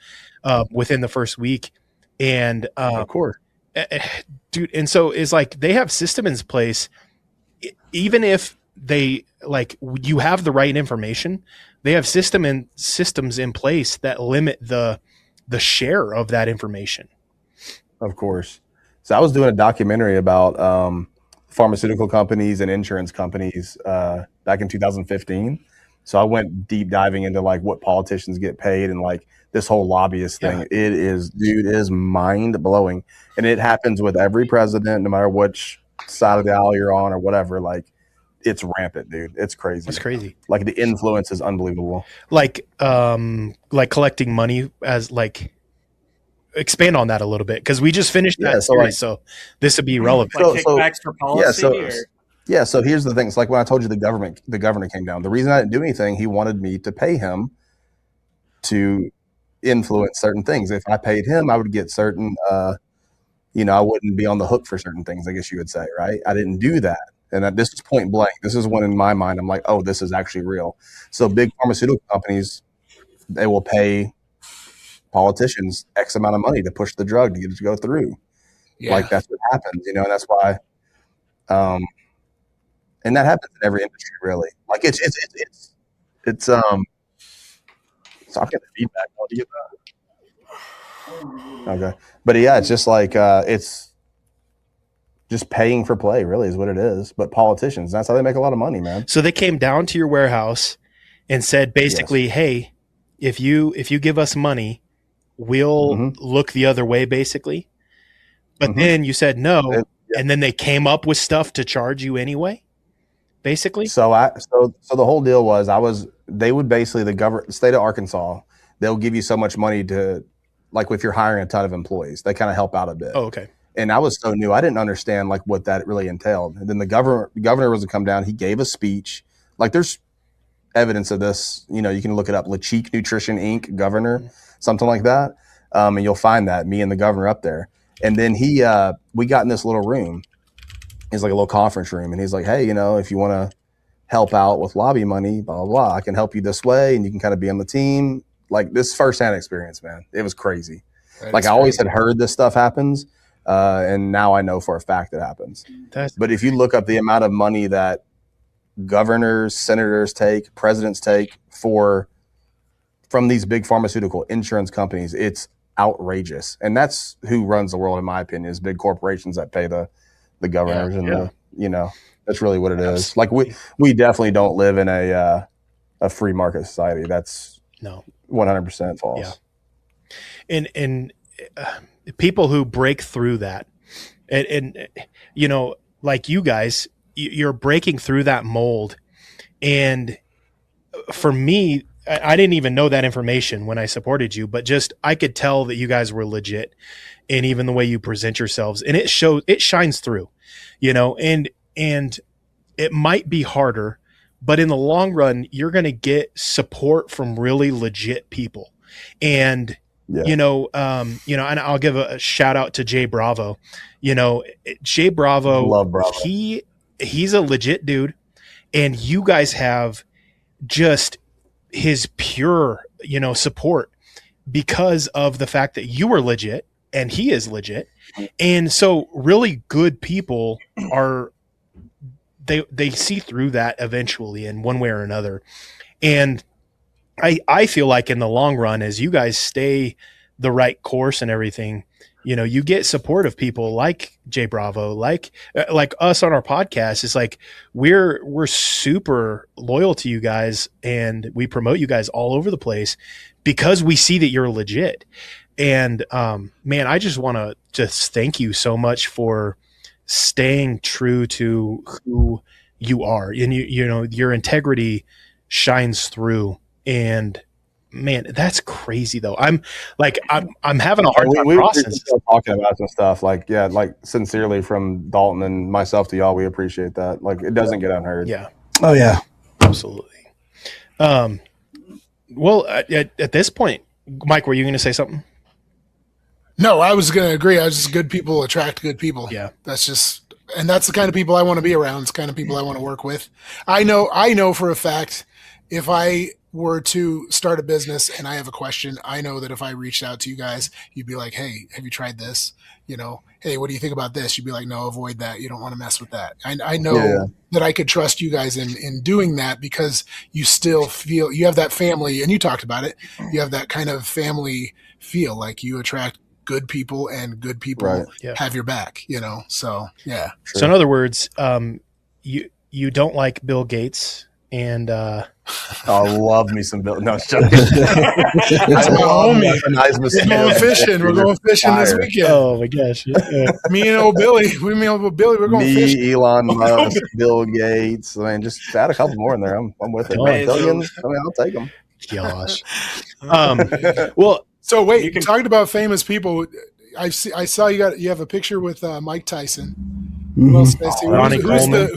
within the first week. And of course, dude. And so it's like they have systems in place. Even if they like you have the right information. They have systems in place that limit the share of that information. Of course. So I was doing a documentary about pharmaceutical companies and insurance companies back in 2015. So I went deep diving into like what politicians get paid and like this whole lobbyist thing. Yeah. It is mind blowing, and it happens with every president, no matter which side of the aisle you're on or whatever. Like, it's rampant, dude. It's crazy. That's crazy. Like the influence is unbelievable. Like collecting money as like expand on that a little bit because we just finished that series, so this would be relevant. Like kickbacks for policy. So here's the thing. It's like when I told you the governor came down. The reason I didn't do anything, he wanted me to pay him to influence certain things. If I paid him, I would get certain, I wouldn't be on the hook for certain things, I guess you would say, right? I didn't do that. And this is point blank. This is when in my mind, I'm like, oh, this is actually real. So big pharmaceutical companies, they will pay politicians X amount of money to push the drug to get it to go through. Yeah. Like that's what happens, and that's why, and that happens in every industry, really. Like it's so I'm getting feedback. What do you get that? Okay. But yeah, it's just like, it's just paying for play really is what it is. But politicians, that's how they make a lot of money, man. So they came down to your warehouse and said, basically, hey, if you give us money, we'll look the other way, basically. But then you said no, and then they came up with stuff to charge you anyway, basically. So the whole deal was they would basically, the state of Arkansas, they'll give you so much money to, like if you're hiring a ton of employees, they kind of help out a bit. Oh, okay. And I was so new, I didn't understand like what that really entailed. And then the governor was to come down. He gave a speech. Like there's evidence of this. You can look it up. LaCheek Nutrition Inc. Governor, something like that. And you'll find that, me and the governor up there. And then we got in this little room. It's like a little conference room. And he's like, hey, if you want to help out with lobby money, blah, blah, blah, I can help you this way. And you can kind of be on the team. Like this firsthand experience, man. It was crazy. Like I always had heard this stuff happens. And now I know for a fact it happens. But if you look up the amount of money that governors, senators take, presidents take from these big pharmaceutical insurance companies, it's outrageous. And that's who runs the world, in my opinion, is big corporations that pay the governors that's really what it is. Like we definitely don't live in a free market society. That's 100% false. Yeah. And people who break through that and like you guys, you're breaking through that mold. And for me, I didn't even know that information when I supported you, but just, I could tell that you guys were legit, and even the way you present yourselves, and it shines through, and it might be harder, but in the long run, you're going to get support from really legit people. And and I'll give a shout out to Jay Bravo. Jay Bravo, love Bravo. He's a legit dude, and you guys have just his pure, support because of the fact that you are legit and he is legit. And so really good people they see through that eventually in one way or another. And I feel like in the long run, as you guys stay the right course and everything, you get support of people like Jay Bravo, like us on our podcast. It's like we're super loyal to you guys, and we promote you guys all over the place because we see that you're legit. And man, I just want to just thank you so much for staying true to who you are, and your integrity shines through. And man, that's crazy though. I'm having a hard time processing. Talking about some stuff, like sincerely from Dalton and myself to y'all, we appreciate that. Like it doesn't get unheard. Yeah. Oh yeah, absolutely. Well, at this point, Mike, were you going to say something? No, I was going to agree. I was just good people attract good people. Yeah, that's the kind of people I want to be around. It's the kind of people I want to work with. I know for a fact if I were to start a business and I have a question, I know that if I reached out to you guys, you'd be like, hey, have you tried this? You know, hey, what do you think about this? You'd be like, no, avoid that. You don't want to mess with that. I know that I could trust you guys in doing that because you still feel you have that family, and you talked about it. You have that kind of family feel, like you attract good people and good people have your back, you know? So, yeah. So in other words, you don't like Bill Gates and, I love me some Bill. No, it's joking. That's my homie. We're going fishing this weekend. Oh my gosh. Me and old Billy. We're going fishing. Elon Musk, Bill Gates. I mean, just add a couple more in there. I'm with it. Billions. I mean, I'll take them. Gosh. Well, so wait, talking about famous people, I saw you have a picture with Mike Tyson. Ronnie Coleman.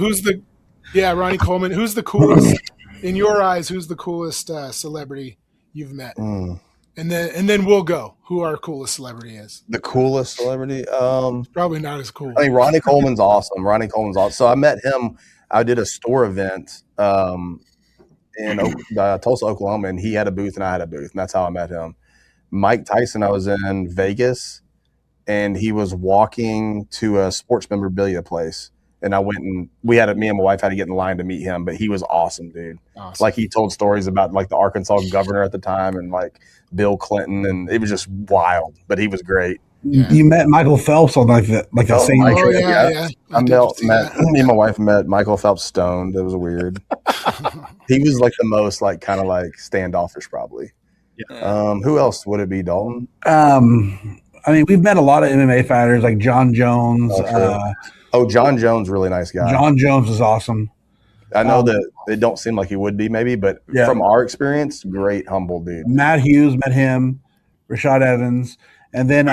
Ronnie Coleman. Who's the coolest in your eyes? Who's the coolest celebrity you've met? And then we'll go. Who our coolest celebrity is? The coolest celebrity? Probably not as cool. I mean, Ronnie Coleman's awesome. So I met him. I did a store event in Tulsa, Oklahoma, and he had a booth and I had a booth, and that's how I met him. Mike Tyson, I was in Vegas, and he was walking to a sports memorabilia place. And I went and me and my wife had to get in line to meet him, but he was awesome, dude. Awesome. Like, he told stories about like the Arkansas governor at the time and like Bill Clinton, and it was just wild, but he was great. Yeah. You met Michael Phelps on like the same trip. Me and my wife met Michael Phelps stoned. It was weird. He was like the most like kind of like standoffish probably. Yeah. Who else would it be, Dalton? I mean, we've met a lot of MMA fighters like John Jones. John Jones, really nice guy. John Jones is awesome. I know that it don't seem like he would be maybe, but from our experience, great, humble dude. Matt Hughes, met him. Rashad Evans. And then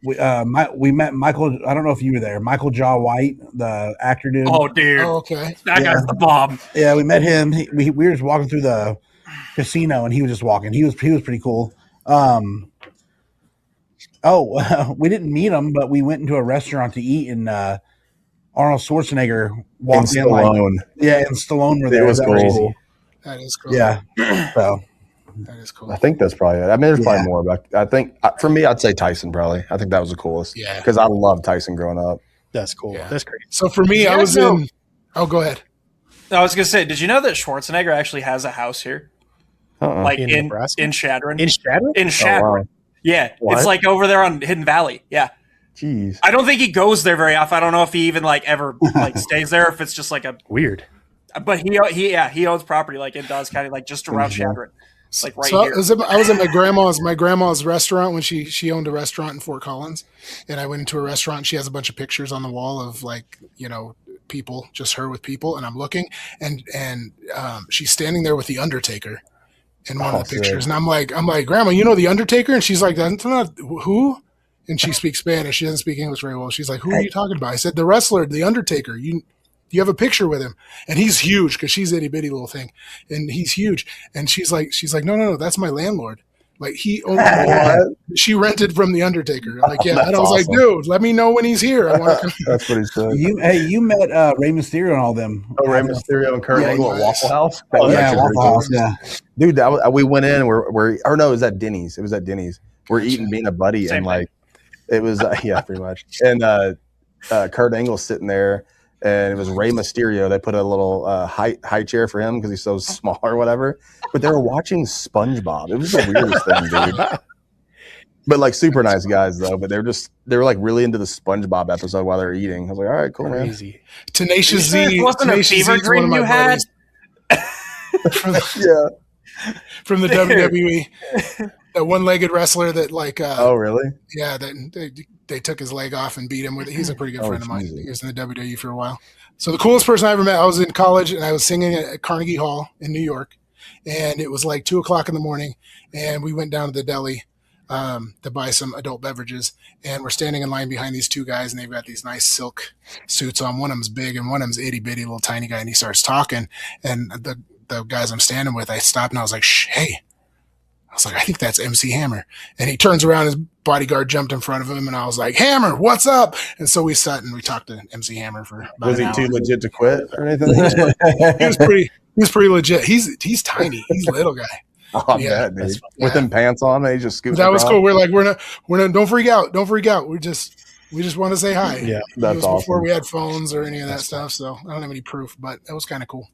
we met Michael. I don't know if you were there. Michael Jaw White, the actor dude. Oh, dude. Oh, okay. That guy's the bomb. Yeah, we met him. We were just walking through the casino, and he was just walking. He was pretty cool. We didn't meet him, but we went into a restaurant to eat, and Arnold Schwarzenegger walked in. Stallone. And Stallone were there. It was cool. That is cool. Yeah. So that is cool. I think that's probably it. I mean, there's probably more, but I think for me, I'd say Tyson probably. I think that was the coolest. Yeah. Because I loved Tyson growing up. That's cool. Yeah. That's great. So for me, I was in. Oh, go ahead. I was gonna say, did you know that Schwarzenegger actually has a house here? Like in Shadron. In Shadron? In Shadron. Oh, wow. Yeah. What? It's like over there on Hidden Valley. Yeah. Jeez. I don't think he goes there very often. I don't know if he even like ever like stays there, if it's just like a weird. But he owns property like in Dawes County, like just around Shadron. It's like right here. I was at my grandma's restaurant when she owned a restaurant in Fort Collins, and I went into a restaurant. And she has a bunch of pictures on the wall of like, you know, people, just her with people, and I'm looking, and she's standing there with the Undertaker in one of the pictures, and I'm like, Grandma, you know the Undertaker? And she's like, that's not who? And she speaks Spanish. She doesn't speak English very well. She's like, who are you talking about? I said, the wrestler, the Undertaker. You have a picture with him, and he's huge because she's itty bitty little thing, and he's huge. And she's like, no, that's my landlord. Like he owned she rented from the Undertaker. Like, yeah, and I was like, dude, let me know when he's here. I want to. That's what he said. You met Rey Mysterio and all them. Oh, Rey Mysterio and Kurt Angle at Waffle House. Waffle House. Yeah, dude, we went in. It was at Denny's. It was at Denny's. We're eating, being a buddy, and like. It was pretty much. And Kurt Angle's sitting there, and it was Rey Mysterio. They put a little high chair for him because he's so small or whatever. But they were watching SpongeBob. It was the weirdest thing, dude. But like super nice guys though. But they were like really into the SpongeBob episode while they were eating. I was like, all right, cool, man. Crazy. Tenacious Z. Wasn't a fever dream you had? From the WWE. That one-legged wrestler that like oh really? Yeah, they took his leg off and beat him with it. He's a pretty good friend of mine. He was in the WWE for a while. So the coolest person I ever met, I was in college and I was singing at Carnegie Hall in New York, and it was like 2:00 in the morning, and we went down to the deli to buy some adult beverages, and we're standing in line behind these two guys, and they've got these nice silk suits on. One of them's big and one of them's itty bitty little tiny guy, and he starts talking, and the guys I'm standing with, I stopped and I was like, shh, hey. I was like, I think that's MC Hammer. And he turns around, his bodyguard jumped in front of him, and I was like, Hammer, what's up? And so we sat and we talked to MC Hammer for about Was he too legit to quit or anything? He was pretty legit. He's tiny. He's a little guy. Oh, I Yeah. bet, dude. That's With them pants on, they just scoot. That was cool. We're like, we're not. Don't freak out. Don't freak out. We just want to say hi. Yeah, that's it was before awesome. we had phones or any of that stuff, so I don't have any proof, but that was kind of cool.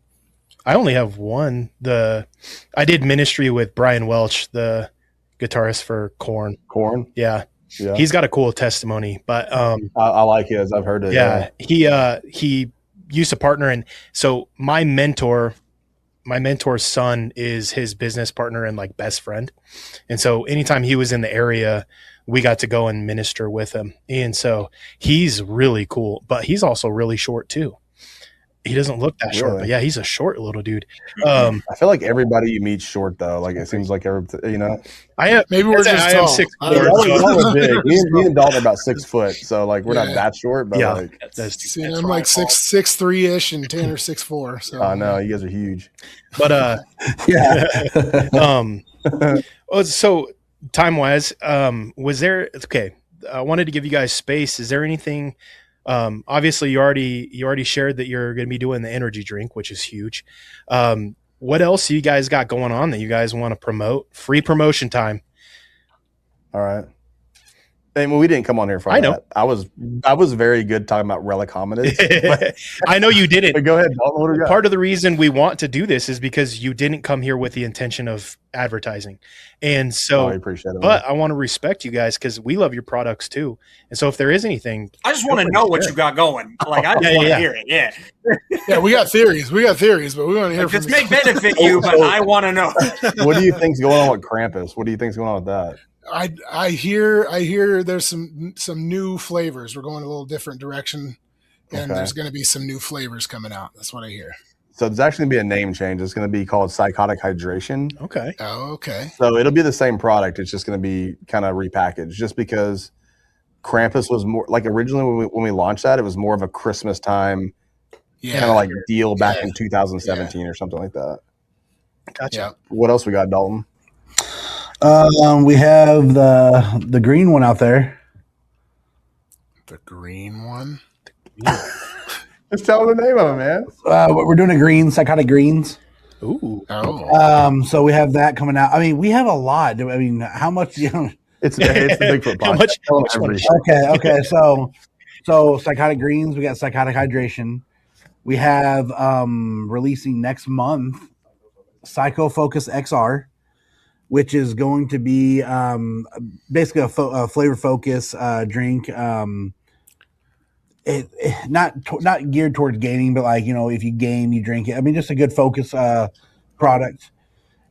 I only have one. I did ministry with Brian Welch, the guitarist for Korn. Corn. Yeah. Yeah. He's got a cool testimony, but I like his. I've heard it. yeah, he used to partner, and so my mentor's son is his business partner and like best friend. And so anytime he was in the area, we got to go and minister with him. And so he's really cool, but he's also really short too. He doesn't look that short, but yeah, he's a short little dude. I feel like everybody you meet short though. Like it seems like Maybe we're just I tall. am 6'4". We're big. Me and Dalton are about 6 foot, so like we're not that short, but Yeah. like See, I'm like 6'3" ish, and Tanner 6'4". So I know you guys are huge. But so time wise, was there? Okay, I wanted to give you guys space. Is there anything? Obviously, you already shared that you're going to be doing the energy drink, which is huge. What else you guys got going on that you guys want to promote? Free promotion time. All right. And we didn't come on here for all I know. that. I was very good talking about relic hominids. I know you didn't. But go ahead, Dalton. What do we got? Part of the reason we want to do this is because you didn't come here with the intention of advertising. And so, I appreciate it. but I want to respect you guys because we love your products too. And so if there is anything, I just want to know what you got going. Like, I just want to hear it. Yeah. yeah, we got theories, but we want to hear from This may benefit you, but I want to know. What do you think's going on with Krampus? What do you think's going on with that? I hear there's some new flavors. We're going a little different direction, and there's going to be some new flavors coming out. That's what I hear. So there's actually going to be a name change. It's going to be called Psychotic Hydration. okay. Oh, okay. So it'll be the same product. It's just going to be kind of repackaged just because Krampus was more like originally when we launched that, it was more of a Christmas time kind of like deal back in 2017 or something like that. Gotcha. Yeah. What else we got, Dalton? We have the green one out there. The green one. Just tell them the name of it, man. We're doing a green, psychotic greens. Ooh. Oh. So we have that coming out. I mean, we have a lot. I mean, how much? It's the Bigfoot How podcast. much? Tell them which one? everything. Okay. So psychotic greens. We got psychotic hydration. We have releasing next month Psycho Focus XR, which is going to be basically a flavor focus drink. Not geared towards gaining, but like, if you game, you drink it. I mean, just a good focus product.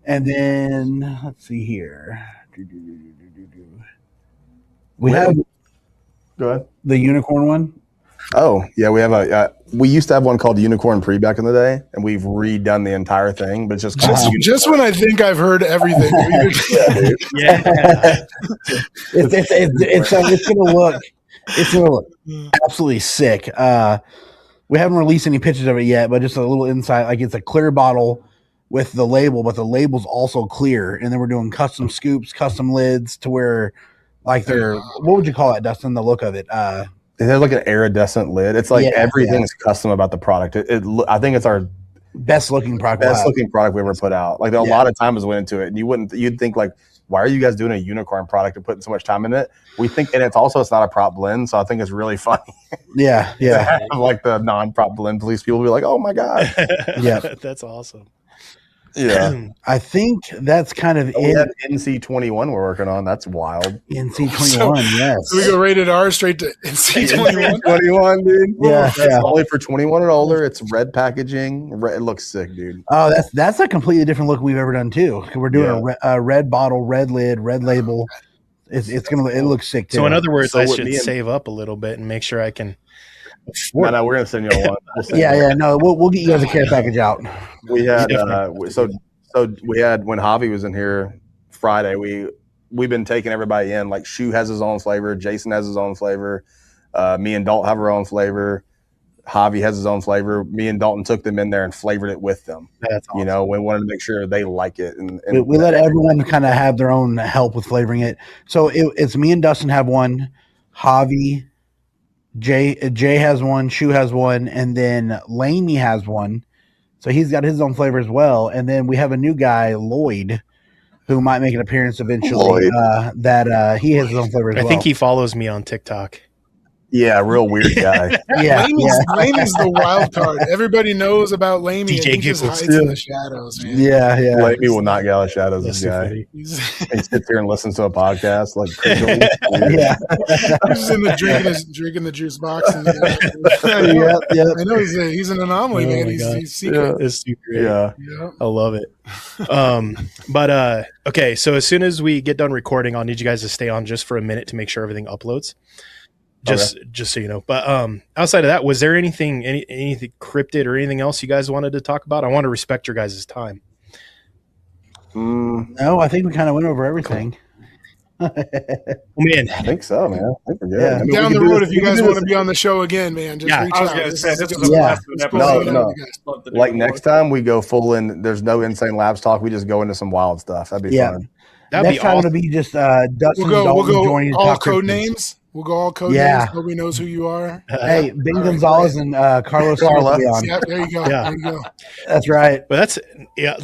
And then let's see here. We have Go ahead. the unicorn one. Oh, yeah, we have we used to have one called Unicorn Pre back in the day, and we've redone the entire thing, but it's Just when I think I've heard everything. Yeah. It's gonna look absolutely sick. We haven't released any pictures of it yet, but just a little insight. Like, it's a clear bottle with the label, but the label's also clear. And then we're doing custom scoops, custom lids to where, like, they're what would you call it, Dustin? The look of it. It has like an iridescent lid. It's like everything's custom about the product. I think it's our best looking product we ever put out. Like, a lot of time has went into it, and you'd think like, why are you guys doing a unicorn product and putting so much time in it? We think, and it's not a prop blend, so I think it's really funny. Yeah. Like the non-prop blend police people will be like, oh my god. Yeah. That's awesome. Yeah. I think that's kind of We it. have NC-21 we're working on. That's wild. NC-21, yes. So we go rated R straight to NC-21. 21, dude. Yeah. It's only for 21 and older. It's red packaging. It looks sick, dude. Oh, that's a completely different look we've ever done too. We're doing a red bottle, red lid, red label. It looks sick too. So in other words, So I what should me and- save up a little bit and make sure I can. No, we're gonna send you one. No, we'll get you guys a care package out. We had so we had when Javi was in here Friday. We've been taking everybody in. Like, Shu has his own flavor, Jason has his own flavor, me and Dalton have our own flavor. Javi has his own flavor. Me and Dalton took them in there and flavored it with them. That's awesome. We wanted to make sure they like it. And We let everyone kind of have their own help with flavoring it. So it's me and Dustin have one, Javi, Jay has one, Shu has one, and then Laney has one. So he's got his own flavor as well. And then we have a new guy, Lloyd, who might make an appearance eventually. That he has his own flavor as well. I think he follows me on TikTok. Yeah, real weird guy. Lamey's the wild card. Everybody knows about Lamey. DJ He just hides in the shadows, man. Yeah. Lamey will not get out of the shadows. That's This so guy. funny. He sits here and listens to a podcast. Like, Yeah. He's just in the drinking the juice box. And, Yep. I know he's an anomaly, Oh man. my God. He's secret. It's super great. yeah. Yeah. I love it. But okay, so as soon as we get done recording, I'll need you guys to stay on just for a minute to make sure everything uploads. Just so you know. But outside of that, was there anything cryptid or anything else you guys wanted to talk about? I want to respect your guys' time. No, I think we kind of went over everything. Man, I think so, man. I think we're good. Yeah. I mean, we Down can the do road, this- if you we can guys do want this- to be on the show again, man, just Yeah, reach I was out. going to say, this was Yeah. the last episode. No. Love to do like more. next time we go full in, there's no Insane Labs talk. We just go into some wild stuff. That'd be Yeah. fun. that'd Next be time awesome. it'll be just Dustin We'll and Dalton go joining to all talk code cryptids. names. We'll go all code Yeah. names. Nobody knows who you are. Hey, Ben All right, Gonzalez and Carlos Carla. will be on. Yeah, there you go. Yeah. There you go. That's right. But that's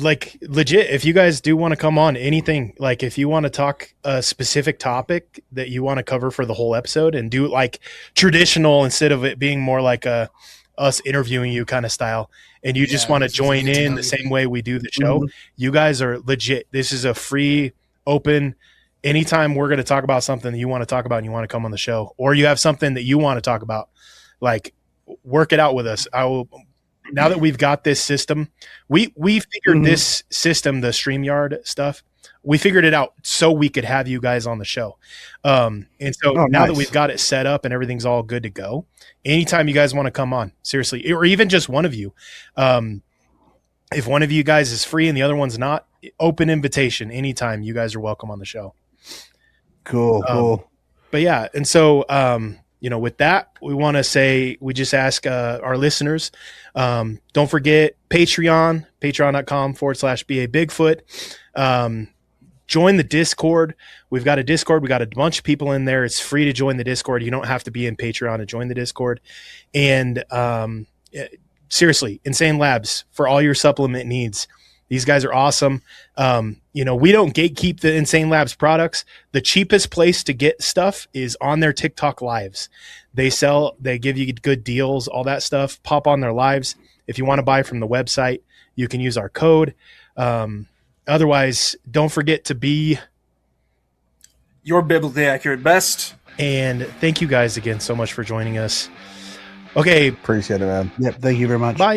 like legit. If you guys do want to come on anything, like if you want to talk a specific topic that you want to cover for the whole episode and do it like traditional instead of it being more like us interviewing you kind of style, and you just Yeah, want to this is join good to in know the you. same way we do the show, you guys are legit. This is a free, open. Anytime we're going to talk about something that you want to talk about and you want to come on the show, or you have something that you want to talk about, like work it out with us. I will. Now that we've got this system, we figured this system, the StreamYard stuff, we figured it out so we could have you guys on the show. And so now that we've got it set up and everything's all good to go, anytime you guys want to come on, seriously, or even just one of you, if one of you guys is free and the other one's not, open invitation. Anytime you guys are welcome on the show. Cool. But yeah, and so with that, we want to say, we just ask our listeners, don't forget patreon.com/BA Bigfoot. Join the Discord. We've got a Discord. We got a bunch of people in there. It's free to join the Discord. You don't have to be in Patreon to join the Discord. And seriously, Insane Labs for all your supplement needs. These guys are awesome. We don't gatekeep the Insane Labs products. The cheapest place to get stuff is on their TikTok lives. They give you good deals, all that stuff. Pop on their lives. If you want to buy from the website, you can use our code. Otherwise, don't forget to be Your biblically accurate best. And thank you guys again so much for joining us. Okay. Appreciate it, man. Yep. Thank you very much. Bye.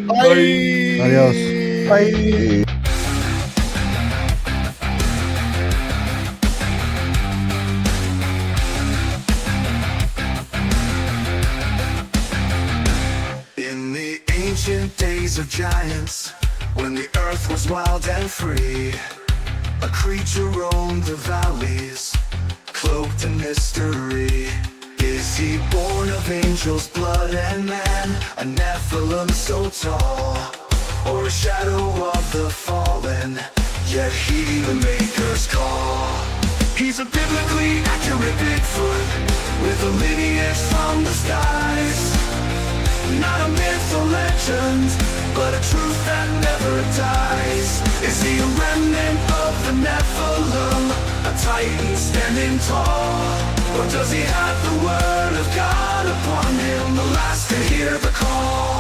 Bye. Adios. Bye. In the ancient days of giants, when the earth was wild and free, a creature roamed the valleys, cloaked in mystery. Is he born of angels' blood and man, a Nephilim so tall, or a shadow of the fallen, yet he the maker's call? He's a biblically accurate Bigfoot, with a lineage from the skies. Not a myth or legend, but a truth that never dies. Is he a remnant of the Nephilim, a titan standing tall? Or does he have the word of God upon him, the last to hear the call?